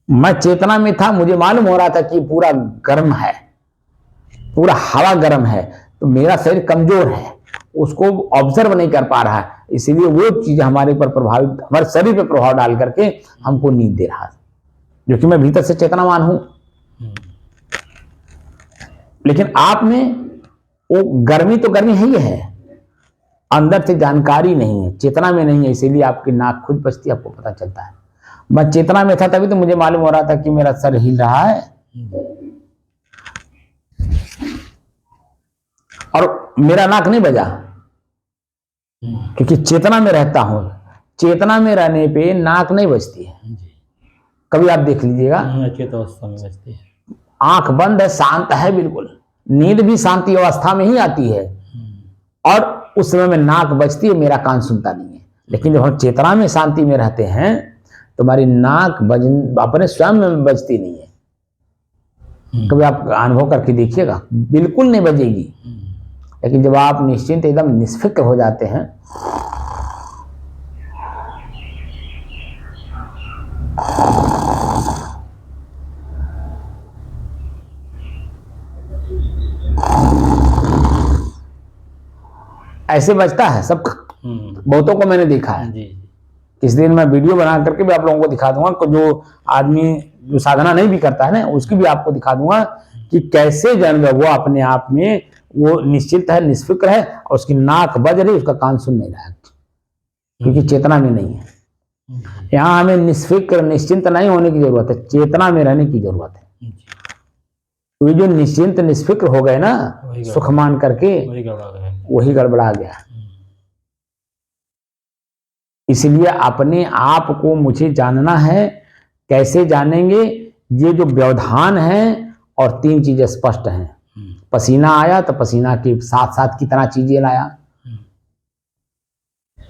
मैं चेतना में था, मुझे मालूम हो रहा था कि पूरा गर्म है, पूरा हवा गर्म है, तो मेरा शरीर कमजोर है, उसको ऑब्जर्व नहीं कर पा रहा है, इसीलिए वो चीज हमारे पर प्रभावित, हमारे शरीर पर प्रभाव डाल करके हमको नींद दे रहा है, जो कि मैं भीतर से चेतनावान हूं। लेकिन आप में वो गर्मी तो गर्मी है ही है, अंदर से जानकारी नहीं है, चेतना में नहीं है, इसीलिए आपकी नाक खुद बजती है, आपको पता चलता है। मैं चेतना में था तभी तो मुझे मालूम हो रहा था कि मेरा सर हिल रहा है और मेरा नाक नहीं बजा, क्योंकि चेतना में रहता हूं। चेतना में रहने पे नाक नहीं बजती है। कभी आप देख लीजिएगा, अचेत अवस्था में बजती है, आंख बंद है, शांत है बिल्कुल, नींद भी शांति अवस्था में ही आती है, और उस समय में नाक बजती है, मेरा कान सुनता नहीं है। लेकिन जब हम चेतना में शांति में रहते हैं तो हमारी नाक अपने स्वयं में बजती नहीं है। कभी आप अनुभव करके देखिएगा, बिल्कुल नहीं बजेगी। लेकिन जब आप निश्चिंत एकदम निष्फिक्र हो जाते हैं, ऐसे बजता है सब, बहुतों को मैंने देखा है। जी इस दिन मैं वीडियो बना करके भी आप लोगों को दिखा दूंगा, जो आदमी जो साधना नहीं भी करता है ना, उसकी भी आपको दिखा दूंगा कि कैसे जन वो अपने आप में वो निश्चित है, निष्फिक्र है, और उसकी नाक बज रही, उसका कान सुन नहीं रहा है, क्योंकि चेतना में नहीं है। यहाँ हमें निष्फिक्र निश्चिंत नहीं होने की जरूरत है, चेतना में रहने की जरूरत है। तो जो निश्चिंत निष्फिक्र हो गए ना, सुख मान करके, वही गड़बड़ा गया। इसलिए अपने आप को मुझे जानना है। कैसे जानेंगे? ये जो व्यवधान है और तीन चीजें स्पष्ट हैं। पसीना आया तो पसीना के साथ साथ कितना चीजें लाया,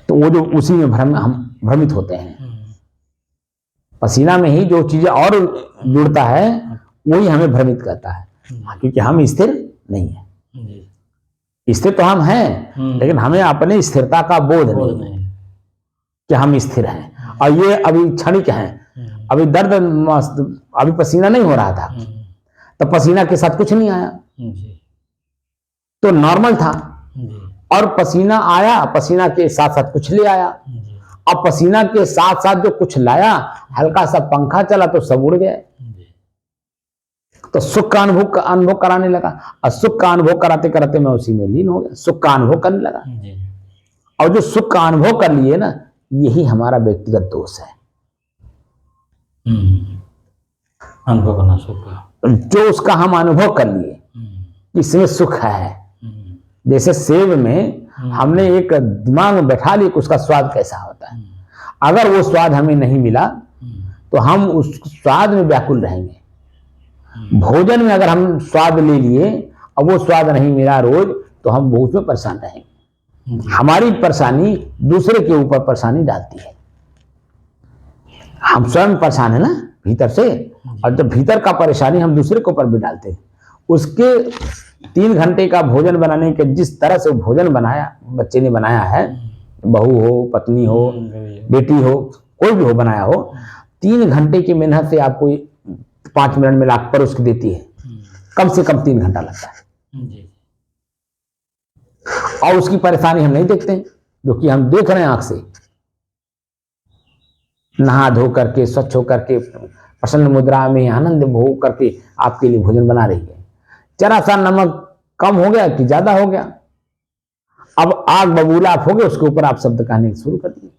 तो वो जो उसी में हम भ्रमित होते हैं। पसीना में ही जो चीजें और जुड़ता है वही हमें भ्रमित करता है, क्योंकि हम स्थिर नहीं है। स्थिर तो हम हैं, लेकिन हमें अपने स्थिरता का बोध नहीं है कि हम स्थिर हैं, और ये अभी क्षणिक हैं। अभी दर्द, अभी पसीना नहीं हो रहा था, तो पसीना के साथ कुछ नहीं आया, तो नॉर्मल था। और पसीना आया, पसीना के साथ साथ कुछ ले आया। अब पसीना के साथ साथ जो कुछ लाया, हल्का सा पंखा चला तो सब उड़ गए, तो सुख का अनुभव कराने लगा। और सुख का अनुभव कराते कराते मैं उसी में लीन हो गया, सुख का अनुभव करने लगा। और जो सुख का अनुभव कर लिए ना, यही हमारा व्यक्तिगत दोष है। अनुभव करना सुख का, जो उसका हम अनुभव कर लिए, इसमें सुख है। जैसे सेब में हमने एक दिमाग में बैठा लिया कि उसका स्वाद कैसा होता है। अगर वो स्वाद हमें नहीं मिला तो हम उस स्वाद में व्याकुल रहेंगे। भोजन में अगर हम स्वाद ले लिए और वो स्वाद नहीं मिला रोज, तो हम बहुत में परेशान रहेंगे। हमारी परेशानी दूसरे के ऊपर परेशानी डालती है। हम स्वयं परेशान है ना भीतर से, और जब भीतर का परेशानी हम दूसरे के ऊपर भी डालते हैं। उसके 3 घंटे का भोजन बनाने के जिस तरह से भोजन बनाया, बच्चे ने बनाया है, बहू हो, पत्नी हो, बेटी हो, कोई भी हो बनाया हो, 3 घंटे की मेहनत से आपको 5 मिनट में लाकर उसकी देती है। कम से कम 3 घंटा लगता है, और उसकी परेशानी हम नहीं देखते, जो कि हम देख रहे हैं आंख से। नहा धो करके, स्वच्छ होकर के, प्रसन्न मुद्रा में आनंद भोग करके आपके लिए भोजन बना रही है। जरा सा नमक कम हो गया कि ज्यादा हो गया, अब आग बबूला आप हो गए, उसके ऊपर आप शब्द कहने शुरू कर दिए।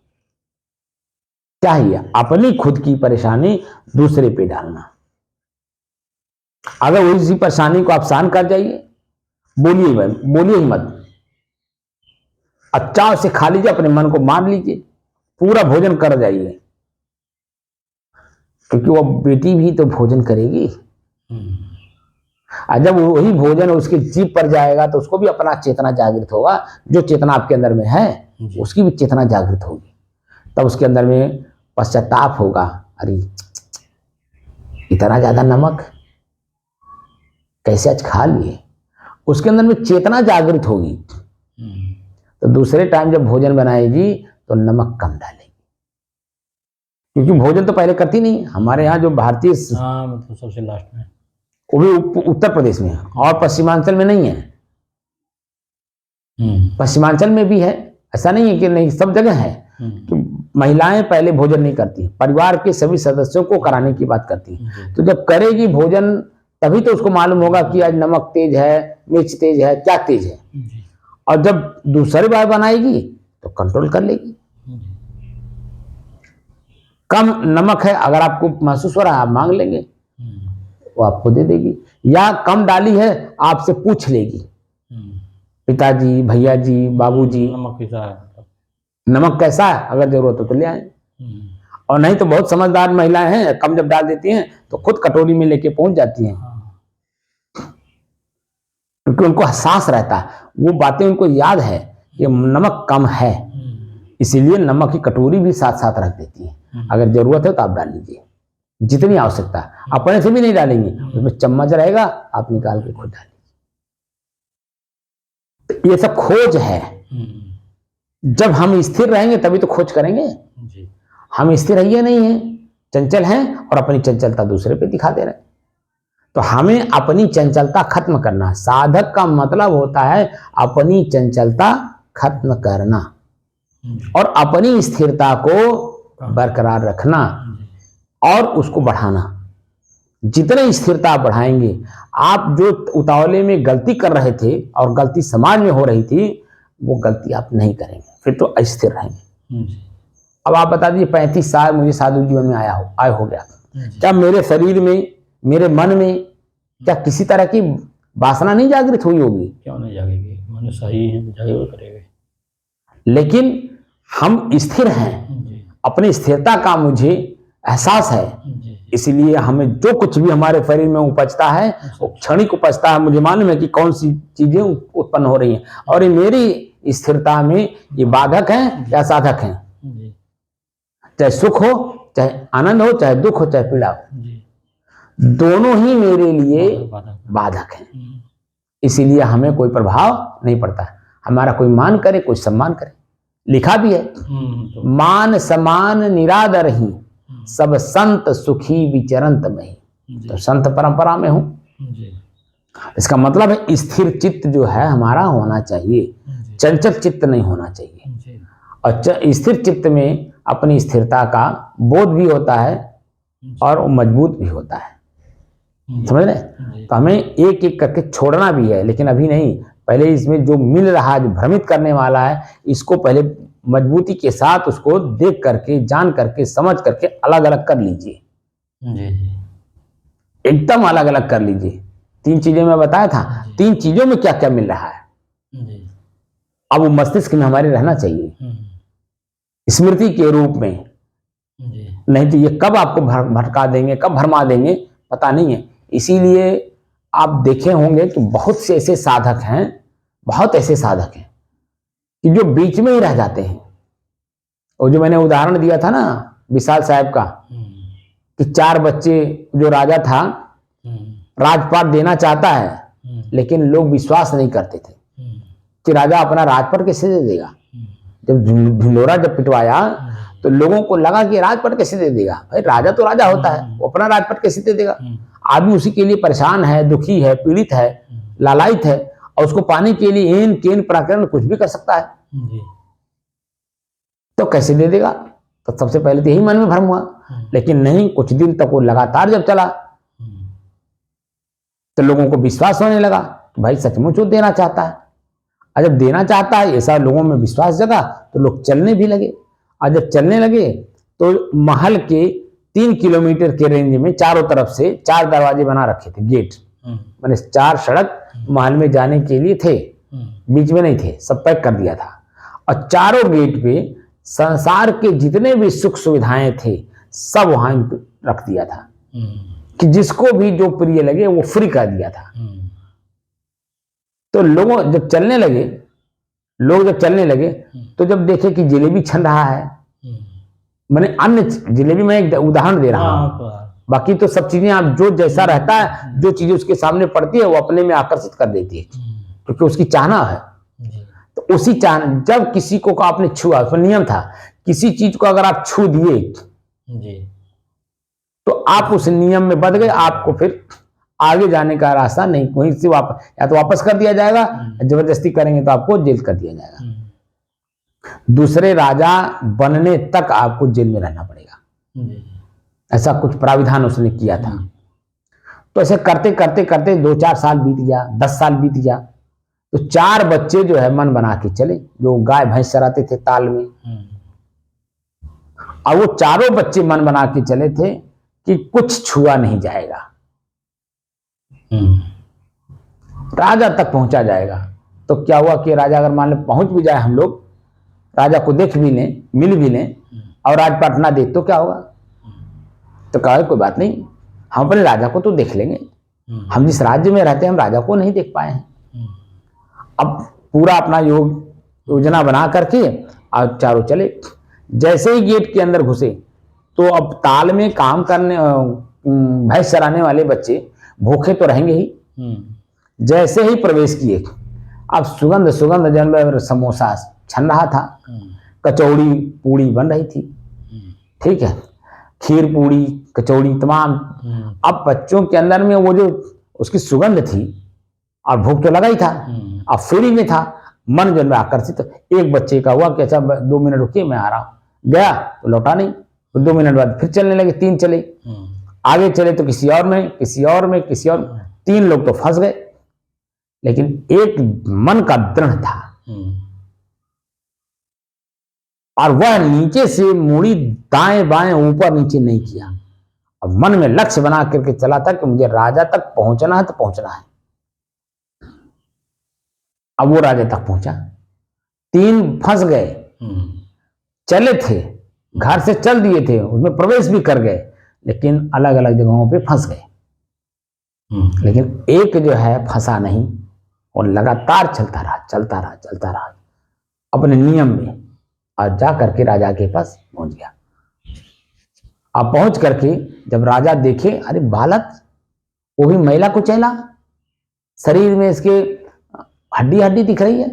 चाहिए अपनी खुद की परेशानी दूसरे पे डालना। अगर उसी परेशानी को आप सहन कर जाइए, बोलिए ही मत, अच्छा से खा लीजिए, अपने मन को मार लीजिए, पूरा भोजन कर जाइए, क्योंकि वो बेटी भी तो भोजन करेगी। और जब वही भोजन उसकी जीभ पर जाएगा तो उसको भी अपना चेतना जागृत होगा, जो चेतना आपके अंदर में है जी। उसकी भी चेतना जागृत होगी। तब उसके अंदर में पश्चाताप होगा, अरे इतना ज्यादा नमक कैसे आज खा लिए, उसके अंदर में चेतना जागृत होगी। तो दूसरे टाइम जब भोजन बनाएगी तो नमक कम डालेगी, क्योंकि भोजन तो पहले करती नहीं। हमारे यहाँ जो भारतीय, हाँ मतलब सबसे लास्ट में, वो भी उत्तर प्रदेश में है और पश्चिमांचल में नहीं है। पश्चिमांचल में भी है, ऐसा नहीं है कि नहीं, सब जगह है कि महिलाएं पहले भोजन नहीं करती, परिवार के सभी सदस्यों को कराने की बात करती है। तो जब करेगी भोजन तभी तो उसको मालूम होगा कि आज नमक तेज है, मिर्च तेज है, क्या तेज है। और जब दूसरी बार बनाएगी तो कंट्रोल कर लेगी। कम नमक है अगर आपको महसूस हो रहा है, आप मांग लेंगे, वो आपको दे देगी। या कम डाली है आपसे पूछ लेगी, पिताजी, भैया जी, बाबूजी, नमक कैसा है, अगर जरूरत हो तो ले आए। और नहीं तो बहुत समझदार महिलाएं हैं, कम जब डाल देती हैं तो खुद कटोरी में लेके पहुंच जाती हैं, क्योंकि उनको एहसास रहता है, वो बातें उनको याद है कि नमक कम है, इसीलिए नमक की कटोरी भी साथ साथ रख देती है। अगर जरूरत है तो आप डाल लीजिए, जितनी आवश्यकता। अपने से भी नहीं डालेंगे, उसमें चम्मच रहेगा, आप निकाल के खुद डालिए। तो ये सब खोज है। जब हम स्थिर रहेंगे तभी तो खोज करेंगे। हम स्थिर है नहीं है, चंचल हैं और अपनी चंचलता दूसरे पे दिखा दे रहे हैं। तो हमें अपनी चंचलता खत्म करना, साधक का मतलब होता है अपनी चंचलता खत्म करना और अपनी स्थिरता को बरकरार रखना और उसको बढ़ाना। जितने स्थिरता आप बढ़ाएंगे, आप जो उतावले में गलती कर रहे थे और गलती समाज में हो रही थी, वो गलती आप नहीं करेंगे, फिर तो अस्थिर रहेंगे। अब आप बता दीजिए, 35 साल मुझे साधु जीवन में आया हो गया, क्या मेरे शरीर में, मेरे मन में क्या किसी तरह की वासना नहीं जागृत हुई होगी? क्यों नहीं जागेगी, मनुष्य सही है, जागेगा करेगा। लेकिन हम स्थिर हैं, अपनी स्थिरता का मुझे एहसास है, इसलिए हमें जो कुछ भी हमारे शरीर में उपजता है वो क्षणिक उपजता है। मुझे मालूम है कि कौन सी चीजें उत्पन्न हो रही हैं और ये मेरी स्थिरता में ये बाधक हैं या साधक हैं। चाहे सुख हो, चाहे आनंद हो, चाहे दुख हो, चाहे पीड़ा हो, दोनों ही मेरे लिए बाधक हैं। इसीलिए हमें कोई प्रभाव नहीं पड़ता। हमारा कोई मान करे, कोई सम्मान करे, लिखा भी है, मान समान निरादर ही सब संत सुखी विचरंत में ही। तो संत परंपरा में हूं, इसका मतलब है स्थिर चित्त जो है हमारा होना चाहिए, चंचल चित्त नहीं होना चाहिए। और स्थिर चित्त में अपनी स्थिरता का बोध भी होता है और वो मजबूत भी होता है, समझ रहे? तो हमें एक एक करके छोड़ना भी है, लेकिन अभी नहीं, पहले इसमें जो मिल रहा है, जो भ्रमित करने वाला है, इसको पहले मजबूती के साथ उसको देख करके, जान करके, समझ करके अलग अलग कर लीजिए। एकदम अलग अलग कर लीजिए। 3 चीजें मैं बताया था, 3 चीजों में क्या क्या मिल रहा है, अब वो मस्तिष्क में हमारे रहना चाहिए स्मृति के रूप में। नहीं तो ये कब आपको भटका देंगे, कब भरमा देंगे, पता नहीं है। इसीलिए आप देखे होंगे कि बहुत से ऐसे साधक हैं, बहुत ऐसे साधक हैं कि जो बीच में ही रह जाते हैं। और जो मैंने उदाहरण दिया था ना विशाल साहब का, कि 4 बच्चे, जो राजा था राजपाट देना चाहता है, लेकिन लोग विश्वास नहीं करते थे कि राजा अपना राजपाट कैसे दे देगा। जब ढिंढोरा जब पिटवाया तो लोगों को लगा कि राजपाट कैसे दे देगा, भाई राजा तो राजा होता है, वो अपना राजपाट कैसे दे देगा। आदमी उसी के लिए परेशान है, दुखी है, पीड़ित है, लालायित है, और उसको पाने के लिए एन केन पराक्रम कुछ भी कर सकता है, तो कैसे दे देगा। तो सबसे पहले तो यही मन में भ्रम हुआ, लेकिन नहीं, कुछ दिन तक वो लगातार जब चला तो लोगों को विश्वास होने लगा कि भाई सचमुच वो देना चाहता है। और जब देना चाहता है, ऐसा लोगों में विश्वास जगा तो लोग चलने भी लगे। और जब चलने लगे तो महल के 3 किलोमीटर के रेंज में चारों तरफ से 4 दरवाजे बना रखे थे, गेट, मैंने 4 सड़क महल में जाने के लिए थे, बीच में नहीं थे, सब पैक कर दिया था। और चारों गेट पे संसार के जितने भी सुख सुविधाएं थे सब वहां रख दिया था। कि जिसको भी जो प्रिय लगे वो फ्री कर दिया था। तो लोग जब चलने लगे तो जब देखे कि जलेबी छन रहा है, मैंने अन्य जलेबी में एक उदाहरण दे रहा हूं, बाकी तो सब चीजें आप जो जैसा रहता है, जो चीजें उसके सामने पड़ती है वो अपने में आकर्षित कर देती है, क्योंकि उसकी चाहना है। तो उसी चाहना, जब किसी को आपने छुआ, उसमें नियम था, किसी चीज को अगर आप छू दिए तो आप उस नियम में बंध गए, आपको फिर आगे जाने का रास्ता नहीं, वहीं से वापस, या तो वापस कर दिया जाएगा, जबरदस्ती करेंगे तो आपको जेल कर दिया जाएगा, दूसरे राजा बनने तक आपको जेल में रहना पड़ेगा। ऐसा कुछ प्राविधान उसने किया था। तो ऐसे करते करते करते 2-4 साल बीत गया, 10 साल बीत गया, तो 4 बच्चे जो है मन बना के चले, जो गाय भैंस चराते थे ताल में। और वो चारों बच्चे मन बना के चले थे कि कुछ छुआ नहीं जाएगा, राजा तक पहुंचा जाएगा। तो क्या हुआ कि राजा अगर मान लो पहुंच भी जाए, हम लोग राजा को देख भी लें, मिल भी लें और राजपाट ना देख तो क्या होगा? तो कहा कोई बात नहीं, हम अपने राजा को तो देख लेंगे, हम जिस राज्य में रहते हैं हम राजा को नहीं देख पाए हैं। अब पूरा अपना योजना बना करके और चारों चले। जैसे ही गेट के अंदर घुसे तो अब ताल में काम करने भैंस चराने वाले बच्चे भूखे तो रहेंगे ही। जैसे ही प्रवेश किए, अब सुगंध जन समोसा छन रहा था, कचौड़ी पूड़ी बन रही थी, ठीक है, खीर पूड़ी कचौड़ी तमाम। अब बच्चों के अंदर में वो जो उसकी सुगंध थी और भूख तो लगा ही था, अब फ्री में था, मन जन में आकर्षित। एक बच्चे का हुआ कि अच्छा 2 मिनट रुकिए मैं आ रहा हूं, गया तो लौटा नहीं, तो 2 मिनट बाद फिर चलने लगे, 3 चले, आगे चले तो किसी और में 3 लोग तो फंस गए। लेकिन एक मन का दृढ़ था और वह नीचे से मुड़ी दाएं बाएं ऊपर नीचे नहीं किया। अब मन में लक्ष्य बना करके चला था कि मुझे राजा तक पहुंचना है तो पहुंचना है। अब वो राजा तक पहुंचा, 3 फंस गए, चले थे, घर से चल दिए थे, उसमें प्रवेश भी कर गए, लेकिन अलग अलग जगहों पे फंस गए। लेकिन एक जो है फंसा नहीं, और लगातार चलता रहा अपने नियम में, और जा करके राजा के पास पहुंच गया। अब पहुंच करके जब राजा देखे, अरे बालक, वो भी महिला को चला, शरीर में इसके हड्डी दिख रही है,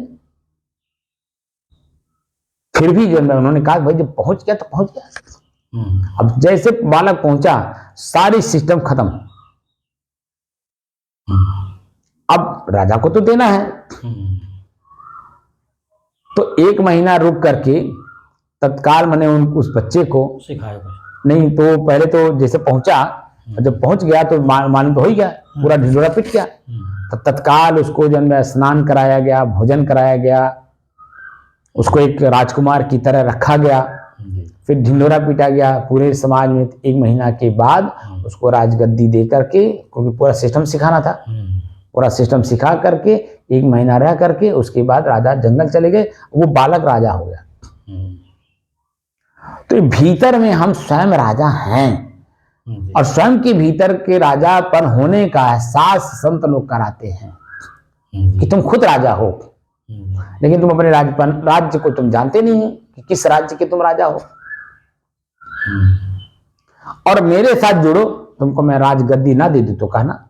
फिर भी जो उन्होंने कहा भाई जब पहुंच गया तो पहुंच गया। अब जैसे बालक पहुंचा, सारी सिस्टम खत्म। अब राजा को तो देना है, तो 1 महीना रुक करके तत्काल मैंने उस बच्चे को सिखाया नहीं, तो पहले तो जैसे पहुंचा, जब पहुंच गया तो मालूम तो हो ही गया, पूरा ढिंडोरा पिट गया। तो तत्काल उसको जब स्नान कराया गया, भोजन कराया गया, उसको एक राजकुमार की तरह रखा गया, फिर ढिंडोरा पीटा गया पूरे समाज में। 1 महीना के बाद उसको राजगद्दी दे करके, क्योंकि पूरा सिस्टम सिखाना था, पूरा सिस्टम सिखा करके 1 महीना रह करके उसके बाद राजा जंगल चले गए, वो बालक राजा हो गया। तो भीतर में हम स्वयं राजा हैं, और स्वयं के भीतर के राजापन होने का एहसास संत लोग कराते हैं कि तुम खुद राजा हो, लेकिन तुम अपने राज्य को तुम जानते नहीं हो कि किस राज्य के तुम राजा हो। और मेरे साथ जुड़ो, तुमको मैं राजगद्दी ना दे दूं तो कहना।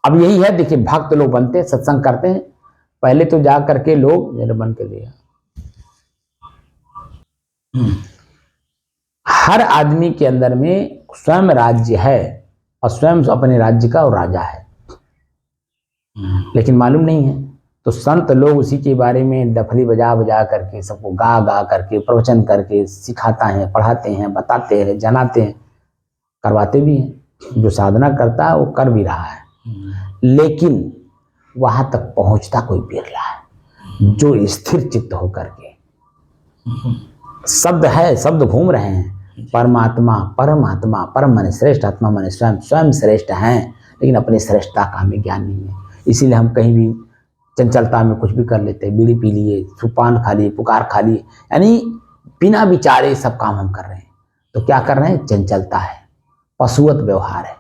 अब यही है, देखिए भक्त लोग बनते हैं, सत्संग करते हैं, पहले तो जा करके लोग मेरे बन के दिया। हर आदमी के अंदर में स्वयं राज्य है और स्वयं अपने राज्य का और राजा है, लेकिन मालूम नहीं है। तो संत लोग उसी के बारे में डफली बजा बजा करके, सबको गा गा करके, प्रवचन करके सिखाता है, पढ़ाते हैं, बताते हैं, जनाते हैं, करवाते भी हैं। जो साधना करता है वो कर भी रहा है, लेकिन वहां तक पहुंचता कोई बिरला है जो स्थिर चित्त होकर के। शब्द है, शब्द घूम रहे हैं, परमात्मा परम माने श्रेष्ठ, आत्मा माने स्वयं श्रेष्ठ हैं, लेकिन अपनी श्रेष्ठता का हमें ज्ञान नहीं है। इसीलिए हम कहीं भी चंचलता में कुछ भी कर लेते हैं, बीड़ी पी लिए, सुपान खा लिए, पुकार खा लिए, यानी बिना विचारे सब काम हम कर रहे हैं। तो क्या कर रहे हैं? चंचलता है, पशुवत व्यवहार है,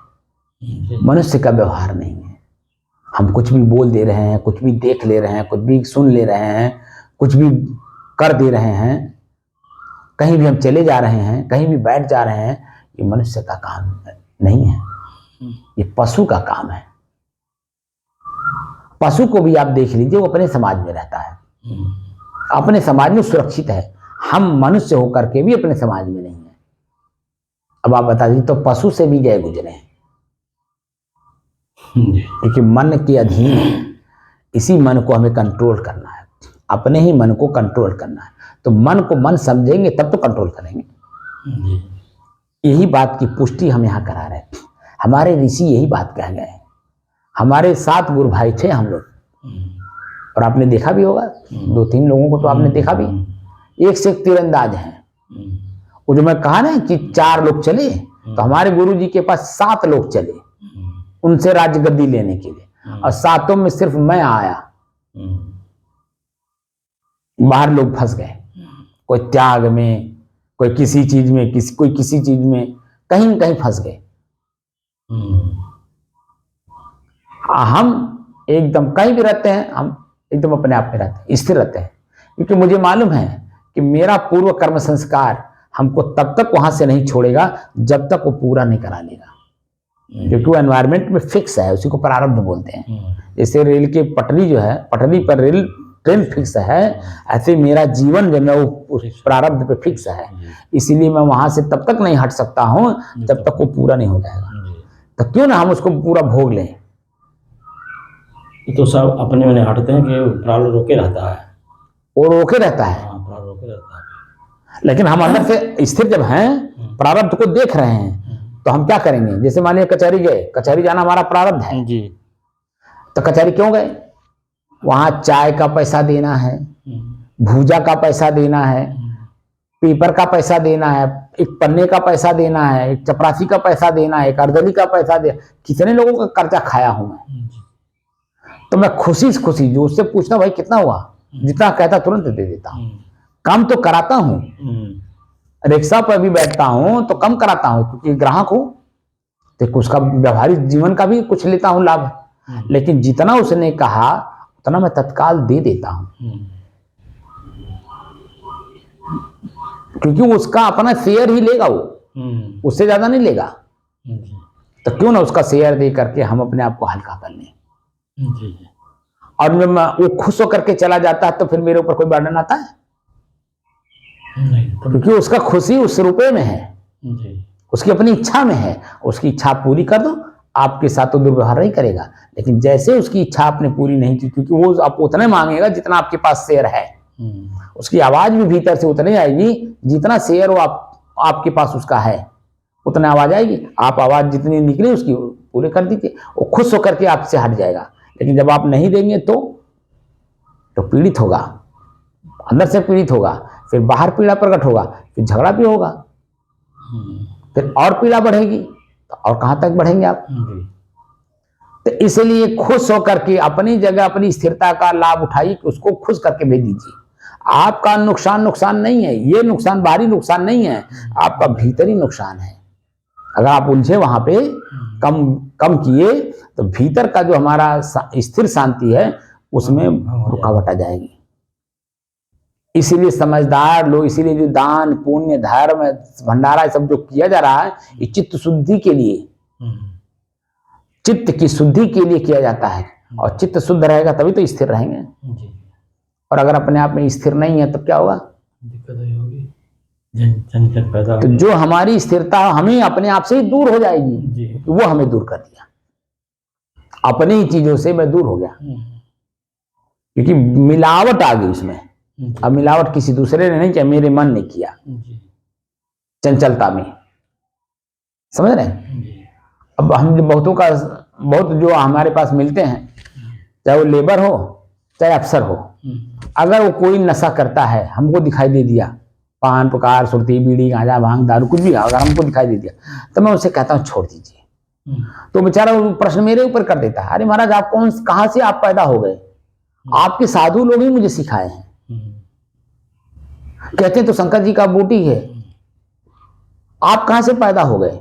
जी। मनुष्य का व्यवहार नहीं है। हम कुछ भी बोल दे रहे हैं, कुछ भी देख ले रहे हैं, कुछ भी सुन ले रहे हैं, कुछ भी कर दे रहे हैं, कहीं भी हम चले जा रहे हैं, कहीं भी बैठ जा रहे हैं, ये मनुष्य का काम नहीं है, ये पशु का काम है। पशु को भी आप देख लीजिए, वो अपने समाज में रहता है, अपने समाज में सुरक्षित है। हम मनुष्य होकर के भी अपने समाज में नहीं है। अब आप बता दीजिए, तो पशु से भी गए गुजरे हैं, क्योंकि मन के अधीन है। इसी मन को हमें कंट्रोल करना है, अपने ही मन को कंट्रोल करना है। तो मन को मन समझेंगे तब तो कंट्रोल करेंगे। यही बात की पुष्टि हम यहाँ करा रहे हैं। हमारे ऋषि यही बात कह गए हैं। हमारे 7 गुरु भाई थे हम लोग, और आपने देखा भी होगा, 2-3 लोगों को तो आपने देखा भी, एक से एक तीरंदाज हैं। वो जो मैं कहा ना कि 4 लोग चले, तो हमारे गुरु जी के पास 7 लोग चले उनसे राज्य गद्दी लेने के लिए, और 7 में सिर्फ मैं आया। बाहर लोग फंस गए, कोई त्याग में, कोई किसी चीज में, कोई किसी चीज में, कहीं न कहीं फंस गए। हम एकदम कहीं भी रहते हैं, हम एकदम अपने आप में रहते हैं, स्थिर रहते हैं, क्योंकि मुझे मालूम है कि मेरा पूर्व कर्म संस्कार हमको तब तक वहां से नहीं छोड़ेगा जब तक वो पूरा नहीं करा लेगा, क्योंकि वो एनवायरमेंट में फिक्स है, उसी को प्रारब्ध बोलते हैं। जैसे रेल की पटरी जो है, पटरी पर रेल ट्रेन फिक्स है, ऐसे मेरा जीवन जो है वो प्रारब्ध पे फिक्स है। इसीलिए मैं वहां से तब तक नहीं हट सकता हूं जब तक वो पूरा नहीं हो जाएगा। तो क्यों ना हम उसको पूरा भोग लें। तो सब अपने में हटते हैं कि प्रारब्ध रोके रहता है, वो रोके रहता है। प्रारब्ध रोके रहता है, लेकिन हम अंदर से स्थिर जब हैं, प्रारब्ध को देख रहे हैं, तो हम क्या करेंगे। जैसे मान लीजिए कचहरी गए, कचहरी जाना हमारा प्रारब्ध है जी। तो कचहरी क्यों गए, वहां चाय का पैसा देना है, भूजा का पैसा देना है, पेपर का पैसा देना है, एक पन्ने का पैसा देना है, एक चपरासी का पैसा देना है, एक अर्दली का पैसा दे। कितने लोगों का कर्जा खाया हूं मैं। तो मैं खुशी से खुशी जो उससे पूछता, भाई कितना हुआ, जितना कहता तुरंत दे देता हूं। काम तो कराता हूं, रिक्शा पर भी बैठता हूं तो कम कराता हूं, क्योंकि ग्राहक हूं, तो उसका व्यवहारिक जीवन का भी कुछ लेता हूं लाभ, लेकिन जितना उसने कहा उतना मैं तत्काल दे देता हूं, क्योंकि उसका अपना शेयर ही लेगा, वो उससे ज्यादा नहीं लेगा। तो क्यों ना उसका शेयर दे करके हम अपने आप को हल्का कर लें। और जब वो खुश होकर के चला जाता है तो फिर मेरे ऊपर कोई बर्डन आता है नहीं, क्योंकि उसका खुशी उस रुपए में है, उसकी अपनी इच्छा में है। उसकी इच्छा पूरी कर दो, आपके साथ तो दुर्व्यवहार नहीं करेगा। लेकिन जैसे उसकी इच्छा आपने पूरी नहीं की, क्योंकि वो आप उतना मांगेगा जितना आपके पास शेयर है, उसकी आवाज भी भीतर से उतनी आएगी जितना शेयर वो आपके पास उसका है, उतना आवाज आएगी। आप आवाज जितनी निकली उसकी पूरे कर दीजिए, वो खुश होकर के आपसे हट जाएगा। लेकिन जब आप नहीं देंगे तो पीड़ित होगा, अंदर से पीड़ित होगा, फिर बाहर पीड़ा प्रकट होगा, फिर झगड़ा भी होगा, फिर और पीड़ा बढ़ेगी, तो और कहां तक बढ़ेंगे आप। तो इसलिए खुश होकर के अपनी जगह अपनी स्थिरता का लाभ उठाइए, कि उसको खुश करके भेज दीजिए। आपका नुकसान नहीं है, ये नुकसान बाहरी नुकसान नहीं है, आपका भीतरी नुकसान है। अगर आप उलझे वहां पे कम किए तो भीतर का जो हमारा स्थिर शांति है उसमें रुकावट आ जाएगी। इसीलिए समझदार लोग, इसीलिए जो दान पुण्य धर्म भंडारा सब जो किया जा रहा है, ये चित्त शुद्धि के लिए, चित्त की शुद्धि के लिए किया जाता है। और चित्त शुद्ध रहेगा तभी तो स्थिर रहेंगे। और अगर अपने आप में स्थिर नहीं है तब क्या होगा, दिक्कत होगी, चंचल पैदा। तो जो हमारी स्थिरता हमें अपने आप से ही दूर हो जाएगी, वो हमें दूर कर दिया, अपने ही चीजों से मैं दूर हो गया, क्योंकि मिलावट आ गई उसमें। अब मिलावट किसी दूसरे ने नहीं किया, मेरे मन ने किया, चंचलता में, समझ रहे हैं। अब हम बहुत जो हमारे पास मिलते हैं, चाहे वो लेबर हो चाहे अफसर हो, अगर वो कोई नशा करता है, हमको दिखाई दे दिया, पान पुकार सुरती बीड़ी गांजा भांग दारू कुछ भी, अगर हमको दिखाई दे दिया तो मैं उससे कहता हूँ छोड़ दीजिए। तो बेचारा वो प्रश्न मेरे ऊपर कर देता है, अरे महाराज आप कहां से आप पैदा हो गए, आपके साधु लोग ही मुझे सिखाए हैं। कहते हैं तो शंकर जी का बूटी है, आप कहां से पैदा हो गए।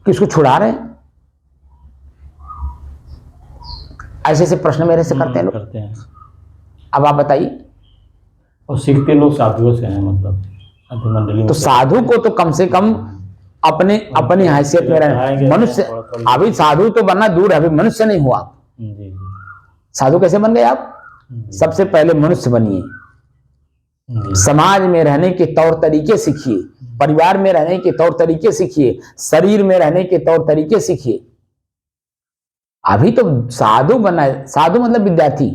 किसको छुड़ा रहे हैं? ऐसे ऐसे प्रश्न मेरे से करते हैं लोग। करते हैं। अब आप बताइए। और सीखते लोग साधुओं से हैं, मतलब साधु मंडली में। तो साधु को तो कम से कम अपने अपनी हैसियत में रहना। मनुष्य, अभी साधु तो बनना दूर है, अभी मनुष्य नहीं हुआ। जी। साधु कैसे बन गए आप? सबसे पहले मनुष्य बनिए, समाज में रहने के तौर तरीके सीखिए, परिवार में रहने के तौर तरीके सीखिए, शरीर में रहने के तौर तरीके सीखिए। अभी तो साधु बनना है, साधु मतलब विद्यार्थी।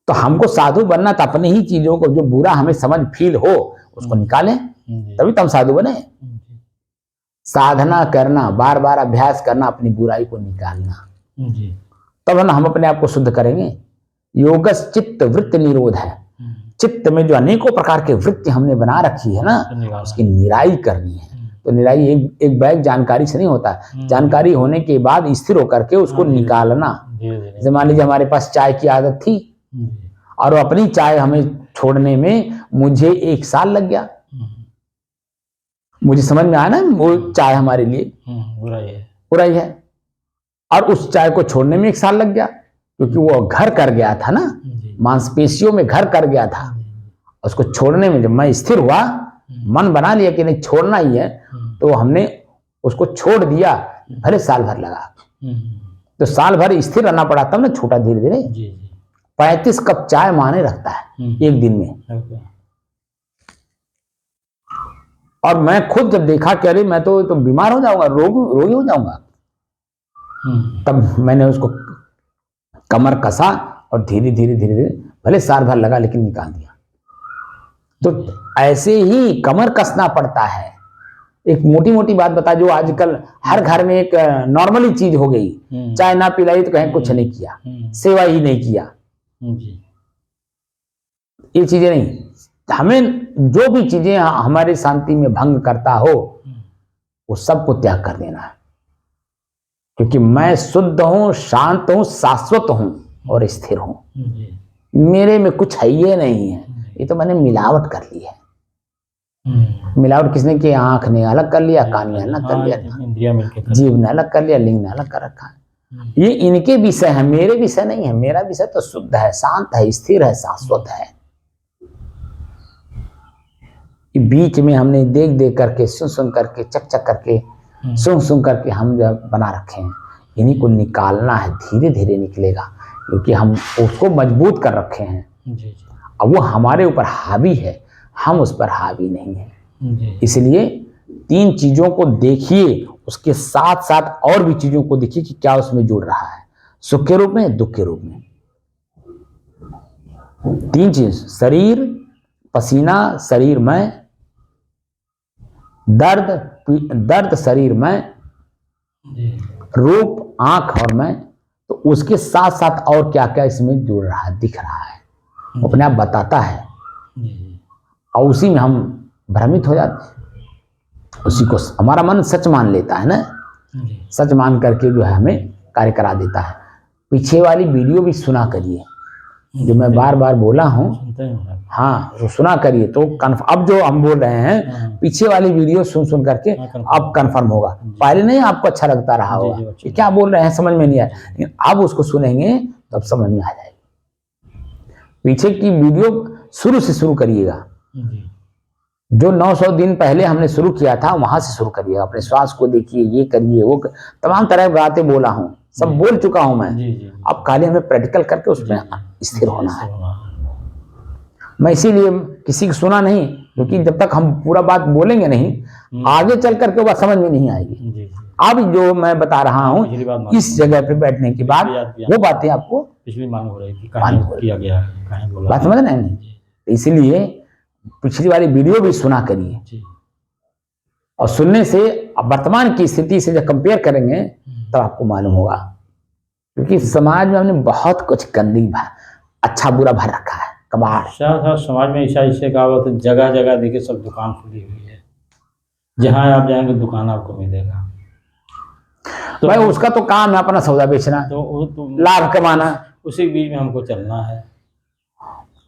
तो हमको साधु बनना तो अपनी ही चीजों को, जो बुरा हमें समझ फील हो उसको निकालें, तभी तो हम साधु बने। साधना करना, बार बार अभ्यास करना, अपनी बुराई को निकालना, तब हम अपने आप को शुद्ध करेंगे। योगस चित्त वृत्ति निरोध है। चित्त में जो अनेकों प्रकार के वृत्ति हमने बना रखी है ना, उसकी निराई करनी है। तो निराई एक बैग जानकारी से नहीं होता, जानकारी होने के बाद स्थिर होकर के उसको निकालना। जैसे मान लीजिए हमारे पास चाय की आदत थी और अपनी चाय हमें छोड़ने में मुझे 1 साल लग गया। मुझे समझ में आया ना वो चाय हमारे लिए बुराई है, और उस चाय को छोड़ने में 1 साल लग गया, क्योंकि वो घर कर गया था ना, मांसपेशियों में घर कर गया था। उसको छोड़ने में जब मैं स्थिर हुआ, मन बना लिया कि नहीं छोड़ना ही है, तो हमने उसको छोड़ दिया, भले साल भर लगा। तो साल भर स्थिर रहना पड़ा, तब ना छूटा धीरे धीरे। 35 कप चाय माने रखता है एक दिन में। और मैं खुद जब देखा कि अरे मैं तो बीमार हो जाऊंगा, रोगी हो जाऊंगा, तब मैंने उसको कमर कसा और धीरे धीरे धीरे धीरे, भले साल भर लगा लेकिन निकाल दिया। तो ऐसे ही कमर कसना पड़ता है। एक मोटी मोटी बात बता, जो आजकल हर घर में एक नॉर्मली चीज हो गई, चाय ना पिलाई तो कहीं कुछ नहीं किया, सेवा ही नहीं किया, ये चीजें नहीं। हमें जो भी चीजें हमारी शांति में भंग करता हो, वो सबको त्याग कर देना है। क्योंकि मैं शुद्ध हूं, शांत हूं, शाश्वत हूं और स्थिर हूं। मेरे में कुछ है ये नहीं है, ये तो मैंने मिलावट कर ली है। मिलावट किसने की? आंख ने अलग कर लिया, कान ने अलग कर लिया, जीभ ने अलग कर लिया, लिंग ने अलग कर रखा है। ये इनके विषय है, मेरे विषय नहीं है। मेरा विषय तो शुद्ध है, शांत है, स्थिर है, शाश्वत है। बीच में हमने देख देख करके, सुन सुन करके, चक चक करके, सुन सुन करके हम जब बना रखे हैं, इन्हीं को निकालना है। धीरे धीरे निकलेगा, क्योंकि हम उसको मजबूत कर रखे हैं। अब वो हमारे ऊपर हावी है, हम उस पर हावी नहीं है। इसलिए 3 चीजों को देखिए, उसके साथ साथ और भी चीजों को देखिए कि क्या उसमें जुड़ रहा है, सुख के रूप में, दुख के रूप में। 3 चीज, शरीर, पसीना शरीर में, दर्द शरीर में, रूप आंख और मैं। तो उसके साथ साथ और क्या क्या इसमें जुड़ रहा है, दिख रहा है, अपने आप बताता है। और उसी में हम भ्रमित हो जाते हैं, उसी को हमारा मन सच मान लेता है ना, सच मान करके जो है हमें कार्य करा देता है। पीछे वाली वीडियो भी सुना करिए, जो मैं बार बार बोला हूँ, हाँ वो सुना करिए। तो अब जो हम बोल रहे हैं, पीछे वाली वीडियो सुन सुन करके अब कंफर्म होगा। पहले नहीं आपको अच्छा लगता रहा होगा कि क्या बोल रहे हैं, समझ में नहीं आया, लेकिन अब उसको सुनेंगे तो अब समझ में आ जाएगी। पीछे की वीडियो शुरू से शुरू करिएगा, जो 900 दिन पहले हमने शुरू किया था वहां से शुरू करिएगा। अपने श्वास को देखिए, ये करिए, वो तमाम तरह की बातें बोला हूँ, सब बोल चुका हूं मैं। अब खाली हमें प्रैक्टिकल करके उसमें स्थिर होना है। मैं इसीलिए किसी की सुना नहीं, क्योंकि जब तक हम पूरा बात बोलेंगे नहीं, आगे चल करके बात समझ में नहीं आएगी। अब जो मैं बता रहा हूँ, इस जगह पे बैठने के बाद वो बातें आपको पिछली मालूम हो रही है, बात समझ नहीं। इसलिए पिछली वाली वीडियो भी सुना करिए, और सुनने से वर्तमान की स्थिति से जब कंपेयर करेंगे तब आपको मालूम होगा। क्योंकि समाज में हमने बहुत कुछ गंदगी अच्छा बुरा भर रखा है, कबाड़। समाज में ऐसा कहावत है, जगह जगह देखिए सब दुकान खुली हुई है, जहां आप जाएंगे दुकान आपको मिलेगा। तो भाई उसका तो काम है अपना सौदा बेचना, तो लाभ कमाना, उसी बीच में हमको चलना है।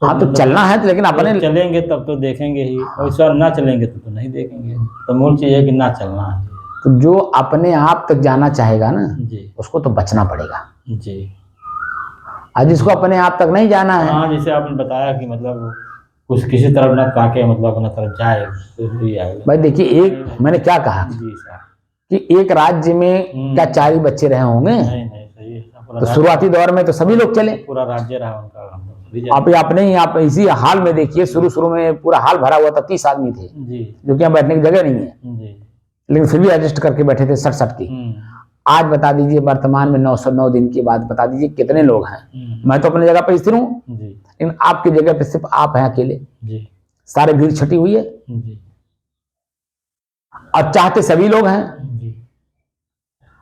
हाँ तो चलना है, लेकिन अपने चलेंगे तब तो देखेंगे ही, और इस बार ना चलेंगे तो नहीं देखेंगे। तो मूल चीज है कि ना चलना है। तो जो अपने आप तक जाना चाहेगा ना, जी उसको तो बचना पड़ेगा। जी। और जिसको अपने आप तक नहीं जाना है, हाँ, जैसे आपने बताया कि मतलब कुछ किसी तरफ ना ताके, मतलब अपना तरफ जाए, तो भी आएगा। भाई देखिए, एक मैंने क्या कहा जी साहब। कि एक राज्य में क्या 4 ही बच्चे रहे होंगे? नहीं नहीं, सही है। पूरा तो राज्य- शुरुआती दौर में तो सभी लोग चले। पूरा राज्य रहा उनका, हम लोग सभी आप अपने ही आप इसी हाल में देखिए, शुरू में पूरा हाल भरा हुआ था, 30 आदमी थे, जी जो कि यहाँ बैठने की जगह नहीं है, जी। लेकिन फिर भी एडजस्ट करके बैठे थे 67 की। आज बता दीजिए, वर्तमान में 909 दिन के बाद बता दीजिए कितने लोग हैं। मैं तो अपनी जगह पर स्थिर हूँ, जी लेकिन आपकी जगह पे सिर्फ आप हैं अकेले, जी सारे भीड़ छटी हुई है, जी और चाहते सभी लोग हैं। जी।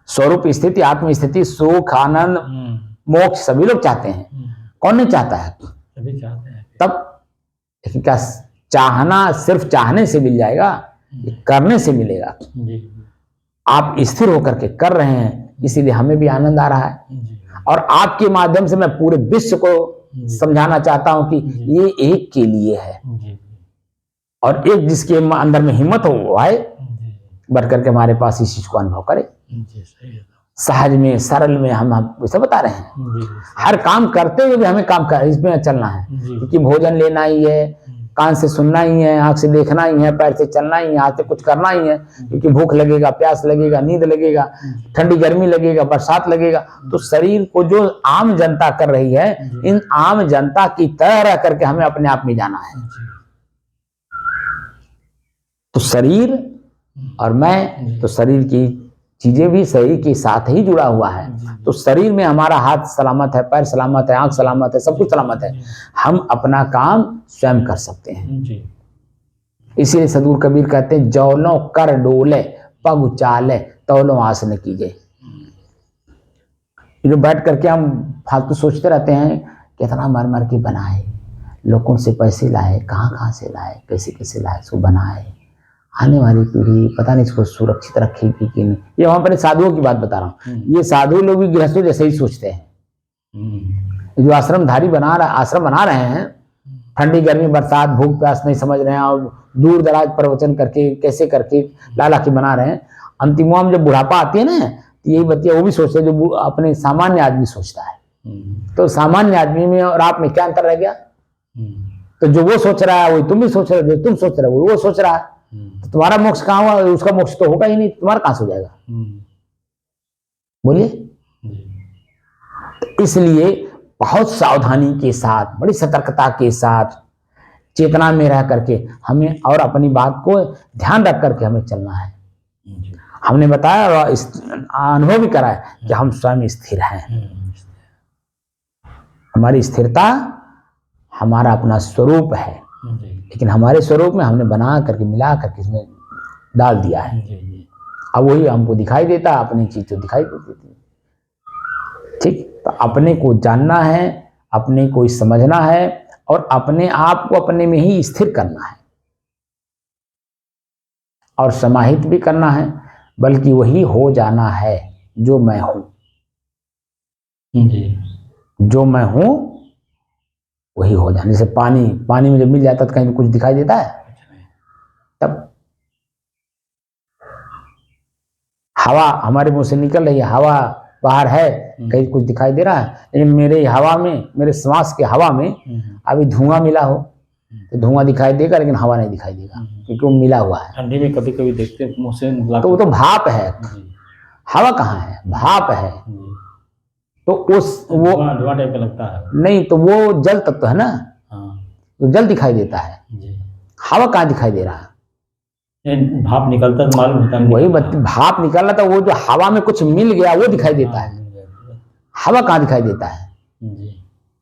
स्वरूप स्थिति, आत्म स्थिति, सुख, आनंद, मोक्ष सभी लोग चाहते हैं। कौन नहीं चाहता है? सभी चाहते हैं। तब लेकिन क्या चाहना सिर्फ चाहने से मिल जाएगा? ये करने से मिलेगा। जी आप स्थिर होकर के कर रहे हैं, इसीलिए हमें भी आनंद आ रहा है। जी और आपके माध्यम से मैं पूरे विश्व को समझाना चाहता हूं कि ये एक के लिए है, जी और एक जिसके अंदर में हिम्मत हो वो आए, जी बढ़ करके हमारे पास इस चीज को अनुभव करे। जी। सही है। सहज में, सरल में हम आपको इसे बता रहे हैं। जी हर काम करते हुए भी हमें काम कर इसमें चलना है, जी क्योंकि भोजन लेना ही है, कान से सुनना ही है, आंख से देखना ही है, पैर से चलना ही है, हाथ से कुछ करना ही है, क्योंकि भूख लगेगा, प्यास लगेगा, नींद लगेगा, ठंडी गर्मी लगेगा, बरसात लगेगा। तो शरीर को जो आम जनता कर रही है, इन आम जनता की तरह रह करके हमें अपने आप में जाना है। तो शरीर और मैं, तो शरीर की चीजें भी शरीर के साथ ही जुड़ा हुआ है। तो शरीर में हमारा हाथ सलामत है, पैर सलामत है, आंख सलामत है, सब कुछ सलामत है। हम अपना काम स्वयं कर सकते हैं। जी इसीलिए सदगुरु कबीर कहते हैं, जौलों कर डोले पग उचाले तौलों आसन कीजे। जो बैठ करके हम फालतू सोचते रहते हैं, कितना मर मर के बनाए, लोगों से पैसे लाए, कहाँ से लाए, कैसे कैसे लाए, इसको बनाए, आने वाली पीढ़ी पता नहीं इसको सुरक्षित रखेगी कि नहीं। ये वहां पर साधुओं की बात बता रहा हूँ। ये साधु लोग भी गृहस्थों जैसे ही सोचते हैं। जो आश्रम बना रहे हैं, ठंडी गर्मी बरसात भूख प्यास नहीं समझ रहे हैं, और दूर दराज प्रवचन करके कैसे करके लाला की बना रहे हैं। अंतिमों में जब बुढ़ापा आती है ना, तो यही बतिया वो भी सोचते हैं जो अपने सामान्य आदमी सोचता है। तो सामान्य आदमी में और आप में क्या अंतर रह गया? तो जो वो सोच रहा है वही तुम भी सोच रहे हो, जो तुम सोच रहे हो वो सोच रहा है। तो तुम्हारा मोक्ष कहाँ हुआ? उसका मोक्ष तो होगा ही नहीं, तुम्हारा कहां से हो जाएगा? बोलिए। तो इसलिए बहुत सावधानी के साथ, बड़ी सतर्कता के साथ, चेतना में रह करके हमें और अपनी बात को ध्यान रख करके हमें चलना है। हमने बताया और अनुभव भी करा है कि हम स्वयं स्थिर हैं। हमारी स्थिरता हमारा अपना स्वरूप है, लेकिन हमारे स्वरूप में हमने बना करके मिला करके इसमें डाल दिया है। अब वही हमको दिखाई देता, अपनी चीज तो दिखाई देती है। ठीक, तो अपने को जानना है, अपने को समझना है, और अपने आप को अपने में ही स्थिर करना है, और समाहित भी करना है, बल्कि वही हो जाना है जो मैं हूं। जो मैं हूं वही हो जाना। जैसे पानी में जब मिल जाता तो कहीं भी कुछ दिखाई देता है? तब हवा हमारे मुंह से निकल रही है, हवा बाहर है, कहीं कुछ दिखाई दे रहा है, लेकिन मेरे हवा में, मेरे श्वास के हवा में अभी धुआं मिला हो तो धुआं दिखाई देगा, लेकिन हवा नहीं दिखाई देगा, क्योंकि वो मिला हुआ है। ठंडी में कभी कभी देखते हैं मुंह से, तो वो तो भाप है, हवा कहाँ है? भाप है। तो वो धुआं टाइप का लगता है। नहीं, तो वो जल तत्व है ना, तो जल दिखाई देता है, हवा कहाँ दिखाई दे रहा है? भाप निकलता तो मालूम होता है। वही भाप निकल रहा था, वो जो हवा में कुछ मिल गया वो दिखाई देता है। हवा कहाँ दिखाई देता है?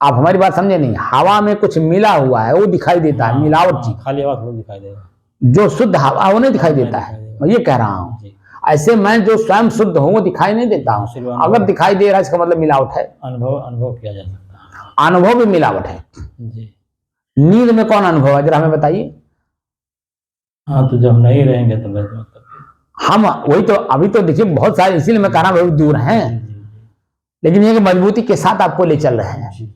आप हमारी बात समझे नहीं। हवा में कुछ मिला हुआ है वो दिखाई देता है, मिलावट चीज। खाली हवा थोड़ा दिखाई देगा, जो शुद्ध हवा वो नहीं दिखाई देता है। मैं ये कह रहा हूँ, ऐसे मैं जो स्वयं शुद्ध हूँ वो दिखाई नहीं देता हूँ। अगर दिखाई दे रहा है इसका मतलब मिलावट है। अनुभव किया जा सकता है। अनुभव भी मिलावट है। नींद में कौन अनुभव है, जरा हमें बताइए। हाँ, तो जब नहीं रहेंगे तो मतलब हम वही तो, अभी तो देखिए बहुत सारे, इसीलिए मैं कह रहा हूँ बहुत दूर हैं, लेकिन ये मजबूती के साथ आपको ले चल रहे हैं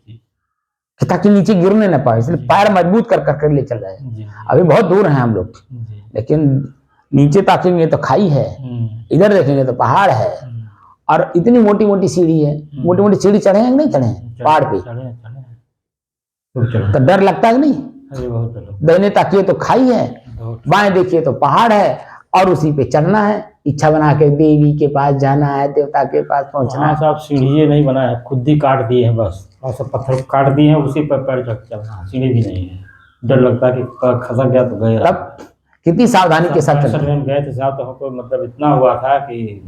कि ताकि नीचे गिरने न पाए, इसलिए पैर मजबूत कर कर ले चल रहे हैं। अभी बहुत दूर हैं हम लोग, लेकिन नीचे ताकेंगे तो खाई है, इधर देखेंगे तो पहाड़ है, और इतनी मोटी मोटी सीढ़ी है। मोटी मोटी सीढ़ी चढ़े हैं कि नहीं चढ़े हैं पहाड़ पे? तो डर लगता है कि नहीं? अरे बहुत डर। दाहिने ताकिए तो खाई है, बाएं देखिए तो पहाड़ है, और उसी पे चढ़ना है। इच्छा बना के देवी के पास जाना है, देवता के पास पहुंचना है। साहब सीढ़ी नहीं बना है, खुद ही काट दिए हैं बस, और सब पत्थर काट दिए हैं, उसी पर पैर चढ़ चलना, सीढ़ी भी नहीं है। डर लगता है कि खसक गया तो गए। तब कितनी सावधानी के साथ चलना। हम गए थे साहब, तो हमको मतलब इतना हुआ था कि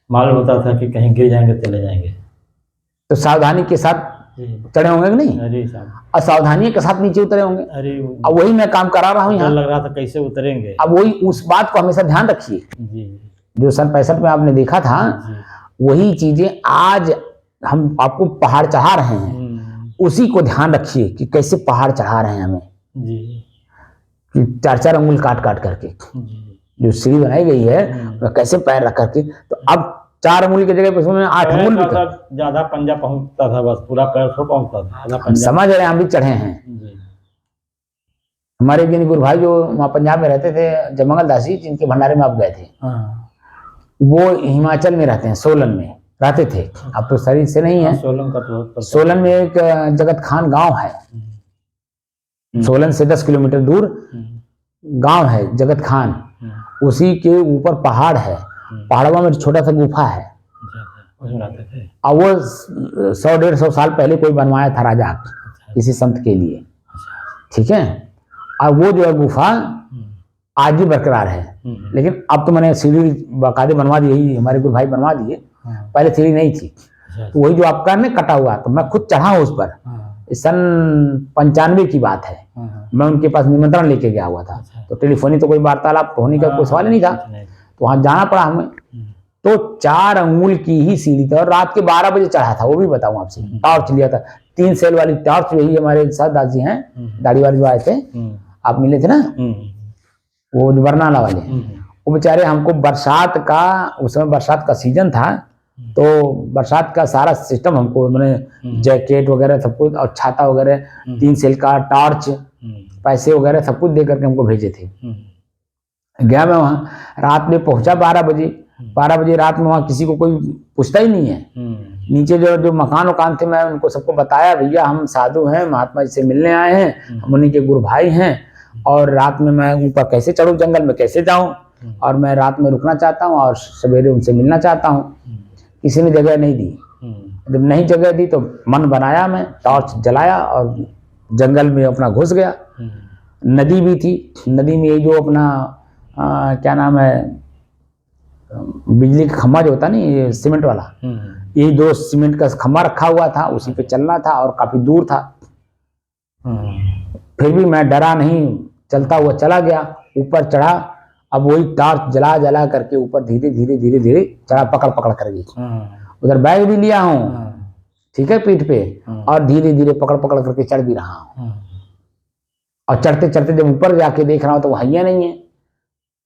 मालूम होता था कि कहीं गिर जाएंगे चले जाएंगे। तो सावधानी के साथ चढ़े होंगे कि नहीं? अरे साहब, और सावधानी के साथ नीचे उतरे होंगे। अरे अब वही मैं काम करा रहा हूँ यहाँ। लग रहा था कैसे उतरेंगे। अब वही उस बात को हमेशा ध्यान रखिए, जी, जो सन 65 में आपने देखा था, वही चीजें आज हम आपको पहाड़ चढ़ा रहे हैं। उसी को ध्यान रखिए कि कैसे पहाड़ चढ़ा रहे हैं हमें जी, कि 4-4 अंगुल काट काट करके जो सीढ़ी बनाई गई है, कैसे पैर रख करके। तो अब 4 अंगुल की जगह पे उसमें 8 अंगुल भी ज्यादा पंजा पहुंचता था, बस पूरा पैर तो पहुंचता था। समझ रहे हैं, हम भी चढ़े हैं। हमारे जिन गुरु भाई जो वहाँ पंजाब में रहते थे, जयमंगल दास जी, जिनके भंडारे में आप गए थे, वो हिमाचल में रहते हैं, सोलन में रहते थे। अब तो शरीर से नहीं है। सोलन का तो सोलन में एक जगत खान गांव है, सोलन से 10 किलोमीटर दूर गांव है जगत खान। उसी के ऊपर पहाड़ है, पहाड़ों में छोटा सा गुफा है, और वो 100-150 साल पहले कोई बनवाया था राजा किसी संत के लिए, ठीक है। और वो जो है गुफा आज भी बरकरार है, लेकिन अब तो मैंने सीढ़ी बाकायदे बनवा दी, यही हमारे गुरु भाई बनवा दिए, पहले सीढ़ी नहीं थी। तो वही जो आपका ने कटा हुआ, तो मैं खुद चढ़ा हूँ उस पर। सन 95 की बात है, मैं उनके पास निमंत्रण लेके गया हुआ था। तो टेलीफोनी तो कोई वार्तालाप होने का कोई सवाल नहीं था, तो वहां जाना पड़ा हमें। तो 4 अंगुल की ही सीढ़ी थी, और रात के 12 बजे चढ़ा था, वो भी बताऊं आपसे। टॉर्च लिया था, 3 सेल वाली टॉर्च, यही हमारे साथ दास जी हैं, दाढ़ी वाले जो आए थे, आप मिले थे ना, वो बरनाला वाले। वो बेचारे हमको बरसात का, उस समय बरसात का सीजन था, तो बरसात का सारा सिस्टम हमको, मैंने जैकेट वगैरह सब कुछ, और छाता वगैरह, 3 सेल का टॉर्च, पैसे वगैरह सब कुछ दे करके हमको भेजे थे। गया मैं वहाँ, रात में पहुंचा 12 बजे रात में। वहाँ किसी को कोई पूछता ही नहीं है। नीचे जो मकान थे, मैं उनको सबको बताया, भैया हम साधु हैं, महात्मा जी से मिलने आए हैं, हम उन्हीं के गुरु भाई हैं, और रात में मैं ऊपर कैसे चढ़ूँ, जंगल में कैसे जाऊँ, और मैं रात में रुकना चाहता हूँ और सवेरे उनसे मिलना चाहता हूँ। किसी ने जगह नहीं दी। जब नहीं जगह दी तो मन बनाया, मैं टॉर्च जलाया और जंगल में अपना घुस गया। नदी भी थी, नदी में ये जो अपना क्या नाम है, बिजली का खंभा जो होता नहीं, ये सीमेंट वाला, ये 2 सीमेंट का खंभा रखा हुआ था, उसी पे चलना था, और काफी दूर था। फिर भी मैं डरा नहीं, चलता हुआ चला गया, ऊपर चढ़ा। अब वही टॉर्च जला जला करके ऊपर धीरे धीरे चढ़ा, पकड़ कर गई। उधर बैग भी लिया हूँ, ठीक है, पीठ पे, और धीरे धीरे पकड़ करके चढ़ भी रहा हूँ। और चढ़ते चढ़ते जब ऊपर जाके देख रहा हूँ तो वो हैया नहीं है।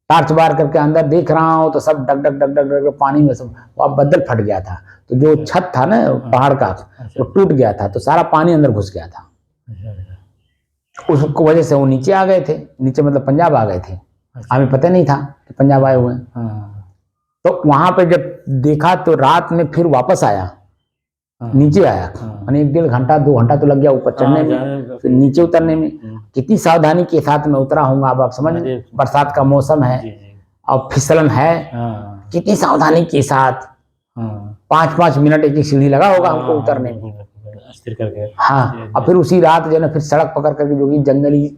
टॉर्च बार करके अंदर देख रहा हूँ तो सब डग डग पानी में सब, अब बदल फट गया था, तो जो छत था ना पहाड़ का, वो टूट गया था, तो सारा पानी अंदर घुस गया था। उसको वजह से वो नीचे आ गए थे, नीचे मतलब पंजाब आ गए थे। हमें पता नहीं था कि पंजाब आए हुए हैं। तो वहां पे जब देखा तो रात में फिर वापस आया, नीचे आया, मैंने 1-1.5 घंटा 2 घंटा तो लग गया ऊपर चढ़ने में, फिर नीचे उतरने में। कितनी सावधानी के साथ मैं उतरा हूँ, अब आप समझ, बरसात का मौसम है और फिसलन है, कितनी सावधानी के साथ 5-5 मिनट एक सीढ़ी लगा होगा हमको उतरने में, स्थिर करके। हाँ, और फिर उसी रात जो है फिर सड़क पकड़ करके, जो कि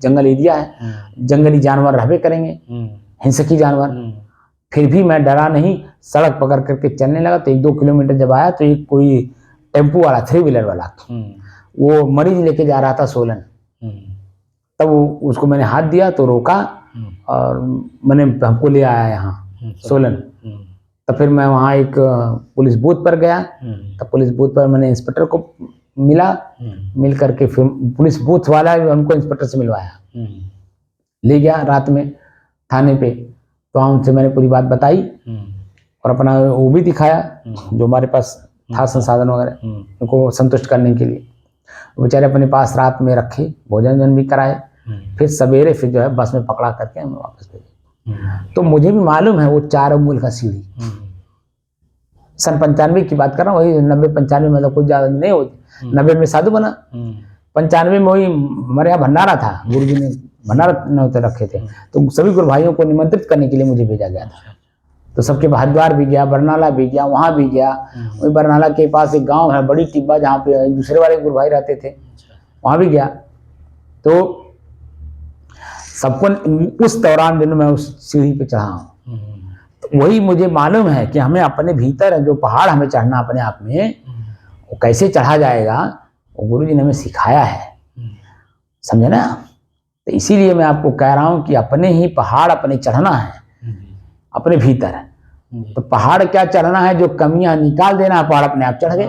जंगल एरिया है, जंगली जानवर रहबे करेंगे, हिंसकी जानवर। फिर भी मैं डरा नहीं, सड़क पकड़ करके चलने लगा। तो 1-2 किलोमीटर जब आया तो एक कोई टेम्पू वाला, 3 व्हीलर वाला, वो मरीज लेके जा रहा था सोलन। तब उसको मैंने हाथ दिया तो रोका, और मैंने हमको ले आया यहाँ सोलन। तब फिर मैं वहाँ एक पुलिस बूथ पर गया, तब पुलिस बूथ पर मैंने इंस्पेक्टर को मिला, मिल करके फिर पुलिस बूथ वाला उनको इंस्पेक्टर से मिलवाया, ले गया रात में थाने पे। तो उनसे मैंने पूरी बात बताई और अपना वो भी दिखाया जो हमारे पास था संसाधन वगैरह, उनको संतुष्ट करने के लिए। बेचारे अपने पास रात में रखे, भोजन भी कराए, फिर सवेरे फिर जो है बस में पकड़ा करके हमें वापस भेजे। तो मुझे भी मालूम है वो 4 अंगुल का सीढ़ी। सन 95 की बात कर रहा हूँ, वही 90-95 मतलब कुछ ज्यादा नहीं होती। 90 में साधु बना, 95 में वही हमारे यहाँ भंडारा था, गुरु जी ने भंडारा न्योते रखे थे, तो सभी गुरु भाइयों को निमंत्रित करने के लिए मुझे भेजा गया था। तो सबके हरिद्वार भी गया, बरनाला भी गया, वहां भी गया। वही बरनाला के पास एक गांव है बड़ी टिब्बा, जहाँ पे दूसरे वाले गुरु भाई रहते थे, वहां भी गया। तो सबको उस दौरान दिन मैं उस सीढ़ी पे चढ़ा हूँ। तो वही मुझे मालूम है कि हमें अपने भीतर जो पहाड़ हमें चढ़ना अपने आप में, वो कैसे चढ़ा जाएगा, वो गुरु जी ने हमें सिखाया है, समझे ना। तो इसीलिए मैं आपको कह रहा हूँ कि अपने ही पहाड़ अपने चढ़ना है, अपने भीतर। तो पहाड़ क्या चढ़ना है, जो कमियां निकाल देना है, पहाड़ अपने आप चढ़ गए,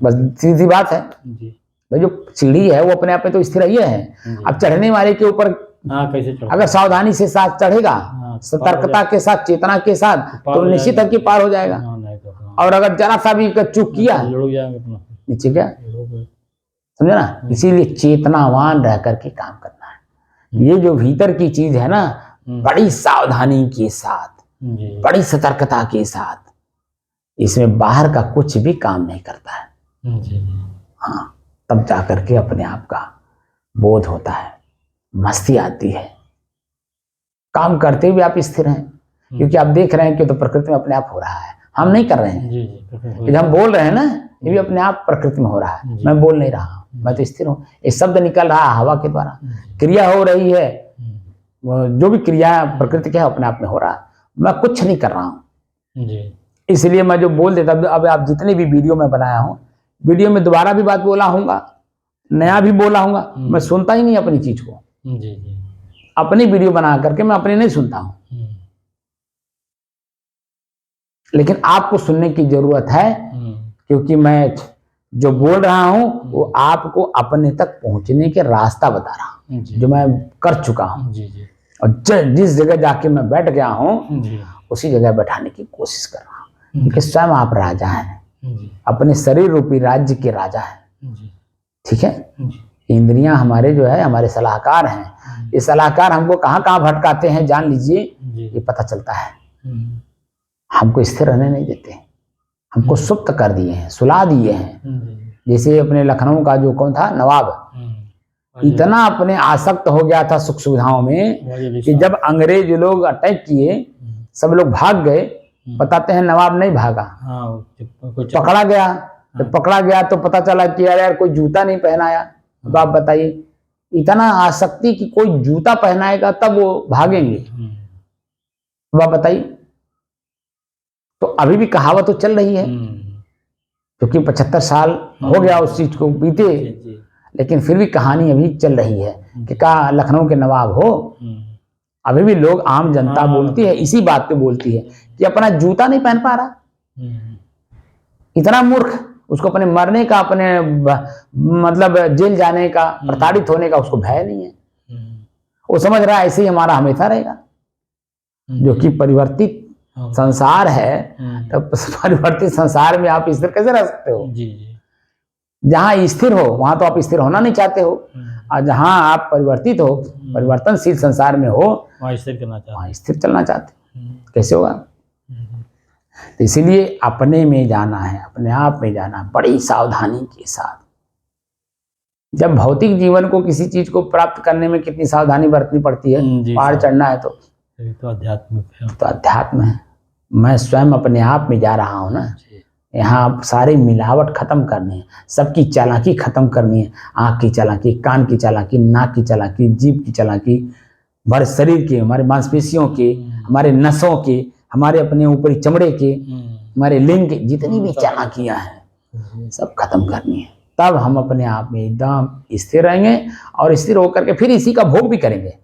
बस सीधी बात है। भाई जो सीढ़ी है वो अपने आप में तो स्थिर ही है। अब चढ़ने वाले के ऊपर अगर सावधानी से साथ चढ़ेगा, सतर्कता के साथ, चेतना के साथ, तो निश्चित है कि पार हो जाएगा। और अगर जरा सा भी चूक किया नीचे गया, समझे ना। इसीलिए चेतनावान रह करके काम करना है। ये जो भीतर की चीज है ना, बड़ी सावधानी के साथ, बड़ी सतर्कता के साथ, इसमें बाहर का कुछ भी काम नहीं करता है। हाँ, तब जाकर के अपने आप का बोध होता है, मस्ती आती है, काम करते हुए आप स्थिर हैं, क्योंकि आप देख रहे हैं कि तो प्रकृति में अपने आप हो रहा है, हम नहीं कर रहे हैं। ये हम बोल रहे हैं ना, ये भी अपने आप प्रकृति में हो रहा है, मैं बोल नहीं रहा, मैं तो स्थिर हूँ। ये शब्द निकल रहा है हवा के द्वारा, क्रिया हो रही है, जो भी क्रिया प्रकृति के है अपने आप में हो रहा है, मैं कुछ नहीं कर रहा हूँ। इसलिए मैं जो बोल देता, अब आप जितने भी वीडियो में बनाया हूँ, वीडियो में दोबारा भी बात बोला हूँगा, नया भी बोला हूँगा, मैं सुनता ही नहीं अपनी चीज को। अपनी वीडियो बना करके मैं अपनी नहीं सुनता हूँ, लेकिन आपको सुनने की जरूरत है, क्योंकि मैं जो बोल रहा हूँ वो आपको अपने तक पहुंचने के रास्ता बता रहा हूँ, जो मैं कर चुका हूँ। और जिस जगह जाके मैं बैठ गया हूँ, उसी जगह बैठाने की कोशिश कर रहा हूँ, क्योंकि स्वयं आप राजा हैं, अपने शरीर रूपी राज्य के राजा हैं। ठीक है, इंद्रियां हमारे जो है हमारे सलाहकार हैं। ये सलाहकार हमको कहाँ कहाँ भटकाते हैं जान लीजिए, ये पता चलता है। हमको स्थिर रहने नहीं देते, हमको सुप्त कर दिए हैं, सुला दिए हैं। जैसे अपने लखनऊ का जो कौन था नवाब, इतना अपने आसक्त हो गया था सुख सुविधाओं में कि जब अंग्रेज लोग अटैक किए, सब लोग भाग गए। बताते हैं नवाब नहीं भागा, पकड़ा गया। जब पकड़ा गया तो पता चला कि यार कोई जूता नहीं पहनाया। अब आप बताइए, इतना आसक्ति कि कोई जूता पहनाएगा तब वो भागेंगे। अब आप बताइए, तो अभी भी कहावत तो चल रही है, क्योंकि 75 साल हो गया उस चीज को बीते, लेकिन फिर भी कहानी अभी चल रही है कि कहा लखनऊ के नवाब हो। अभी भी लोग, आम जनता बोलती है, इसी बात पे बोलती है कि अपना जूता नहीं पहन पा रहा। इतना मूर्ख, उसको अपने मरने का, अपने मतलब जेल जाने का, प्रताड़ित होने का उसको भय नहीं है। वो समझ रहा है ऐसे ही हमारा हमेशा रहेगा, जो कि परिवर्तित संसार है। तब परिवर्तित संसार में आप स्थिर कैसे रह सकते हो? जहां स्थिर हो वहां तो आप स्थिर होना नहीं चाहते हो, और जहां आप परिवर्तित हो, परिवर्तनशील संसार में हो, वहां स्थिर चलना चाहते हो। कैसे होगा? तो इसीलिए अपने में जाना है, अपने आप में जाना, बड़ी सावधानी के साथ। जब भौतिक जीवन को, किसी चीज को प्राप्त करने में कितनी सावधानी बरतनी पड़ती है, पहाड़ चढ़ना है तो अध्यात्म है। मैं स्वयं अपने आप में जा रहा हूँ ना, यहाँ सारी मिलावट खत्म करनी है, सबकी चालाकी खत्म करनी है। आँख की चालाकी, कान की चालाकी, नाक की चालाकी, जीभ की चालाकी, हमारे शरीर के, हमारे मांसपेशियों के, हमारे नसों के, हमारे अपने ऊपरी चमड़े के, हमारे लिंग के, जितनी भी चालाकियां हैं सब खत्म करनी है। तब हम अपने आप में एकदम स्थिर रहेंगे, और स्थिर होकर के फिर इसी का भोग भी करेंगे,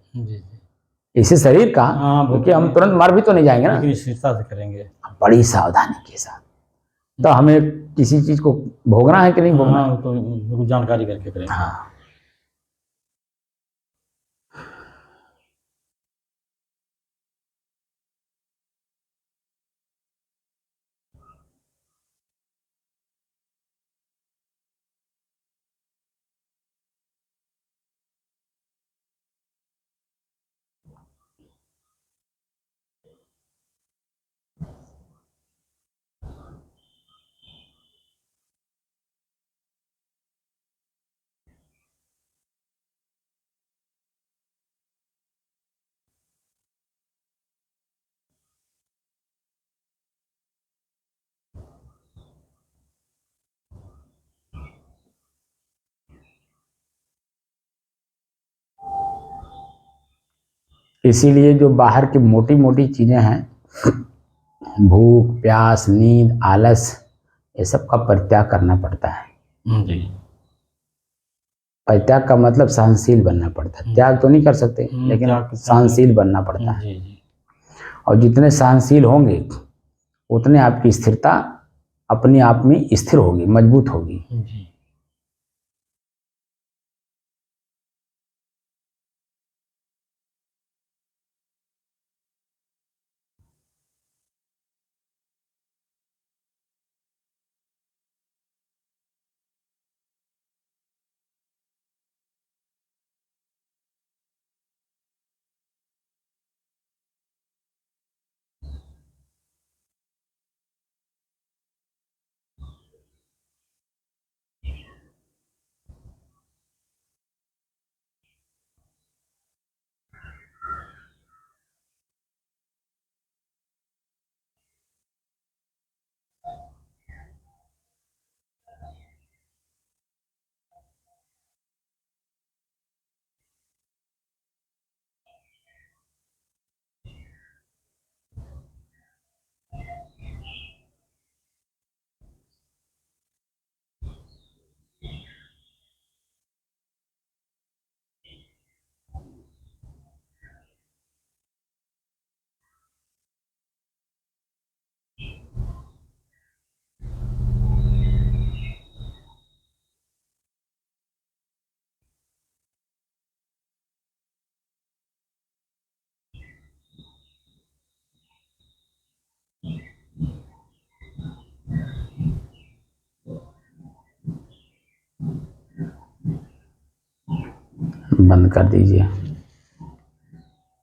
इसी शरीर का, क्योंकि हम तुरंत मर भी तो नहीं जाएंगे ना, स्थिरता से करेंगे बड़ी सावधानी के साथ। तो हमें किसी चीज को भोगना है कि नहीं भोगना, तो जानकारी करके करेंगे। हाँ। इसीलिए जो बाहर की मोटी मोटी चीज़ें हैं, भूख, प्यास, नींद, आलस, ये सब का परित्याग करना पड़ता है। जी। परित्याग का मतलब सहनशील बनना पड़ता है। त्याग तो नहीं कर सकते, लेकिन त्याग तो सहनशील बनना पड़ता है। जी जी। और जितने सहनशील होंगे उतने आपकी स्थिरता अपने आप में स्थिर होगी, मजबूत होगी। जी। बंद कर दीजिए।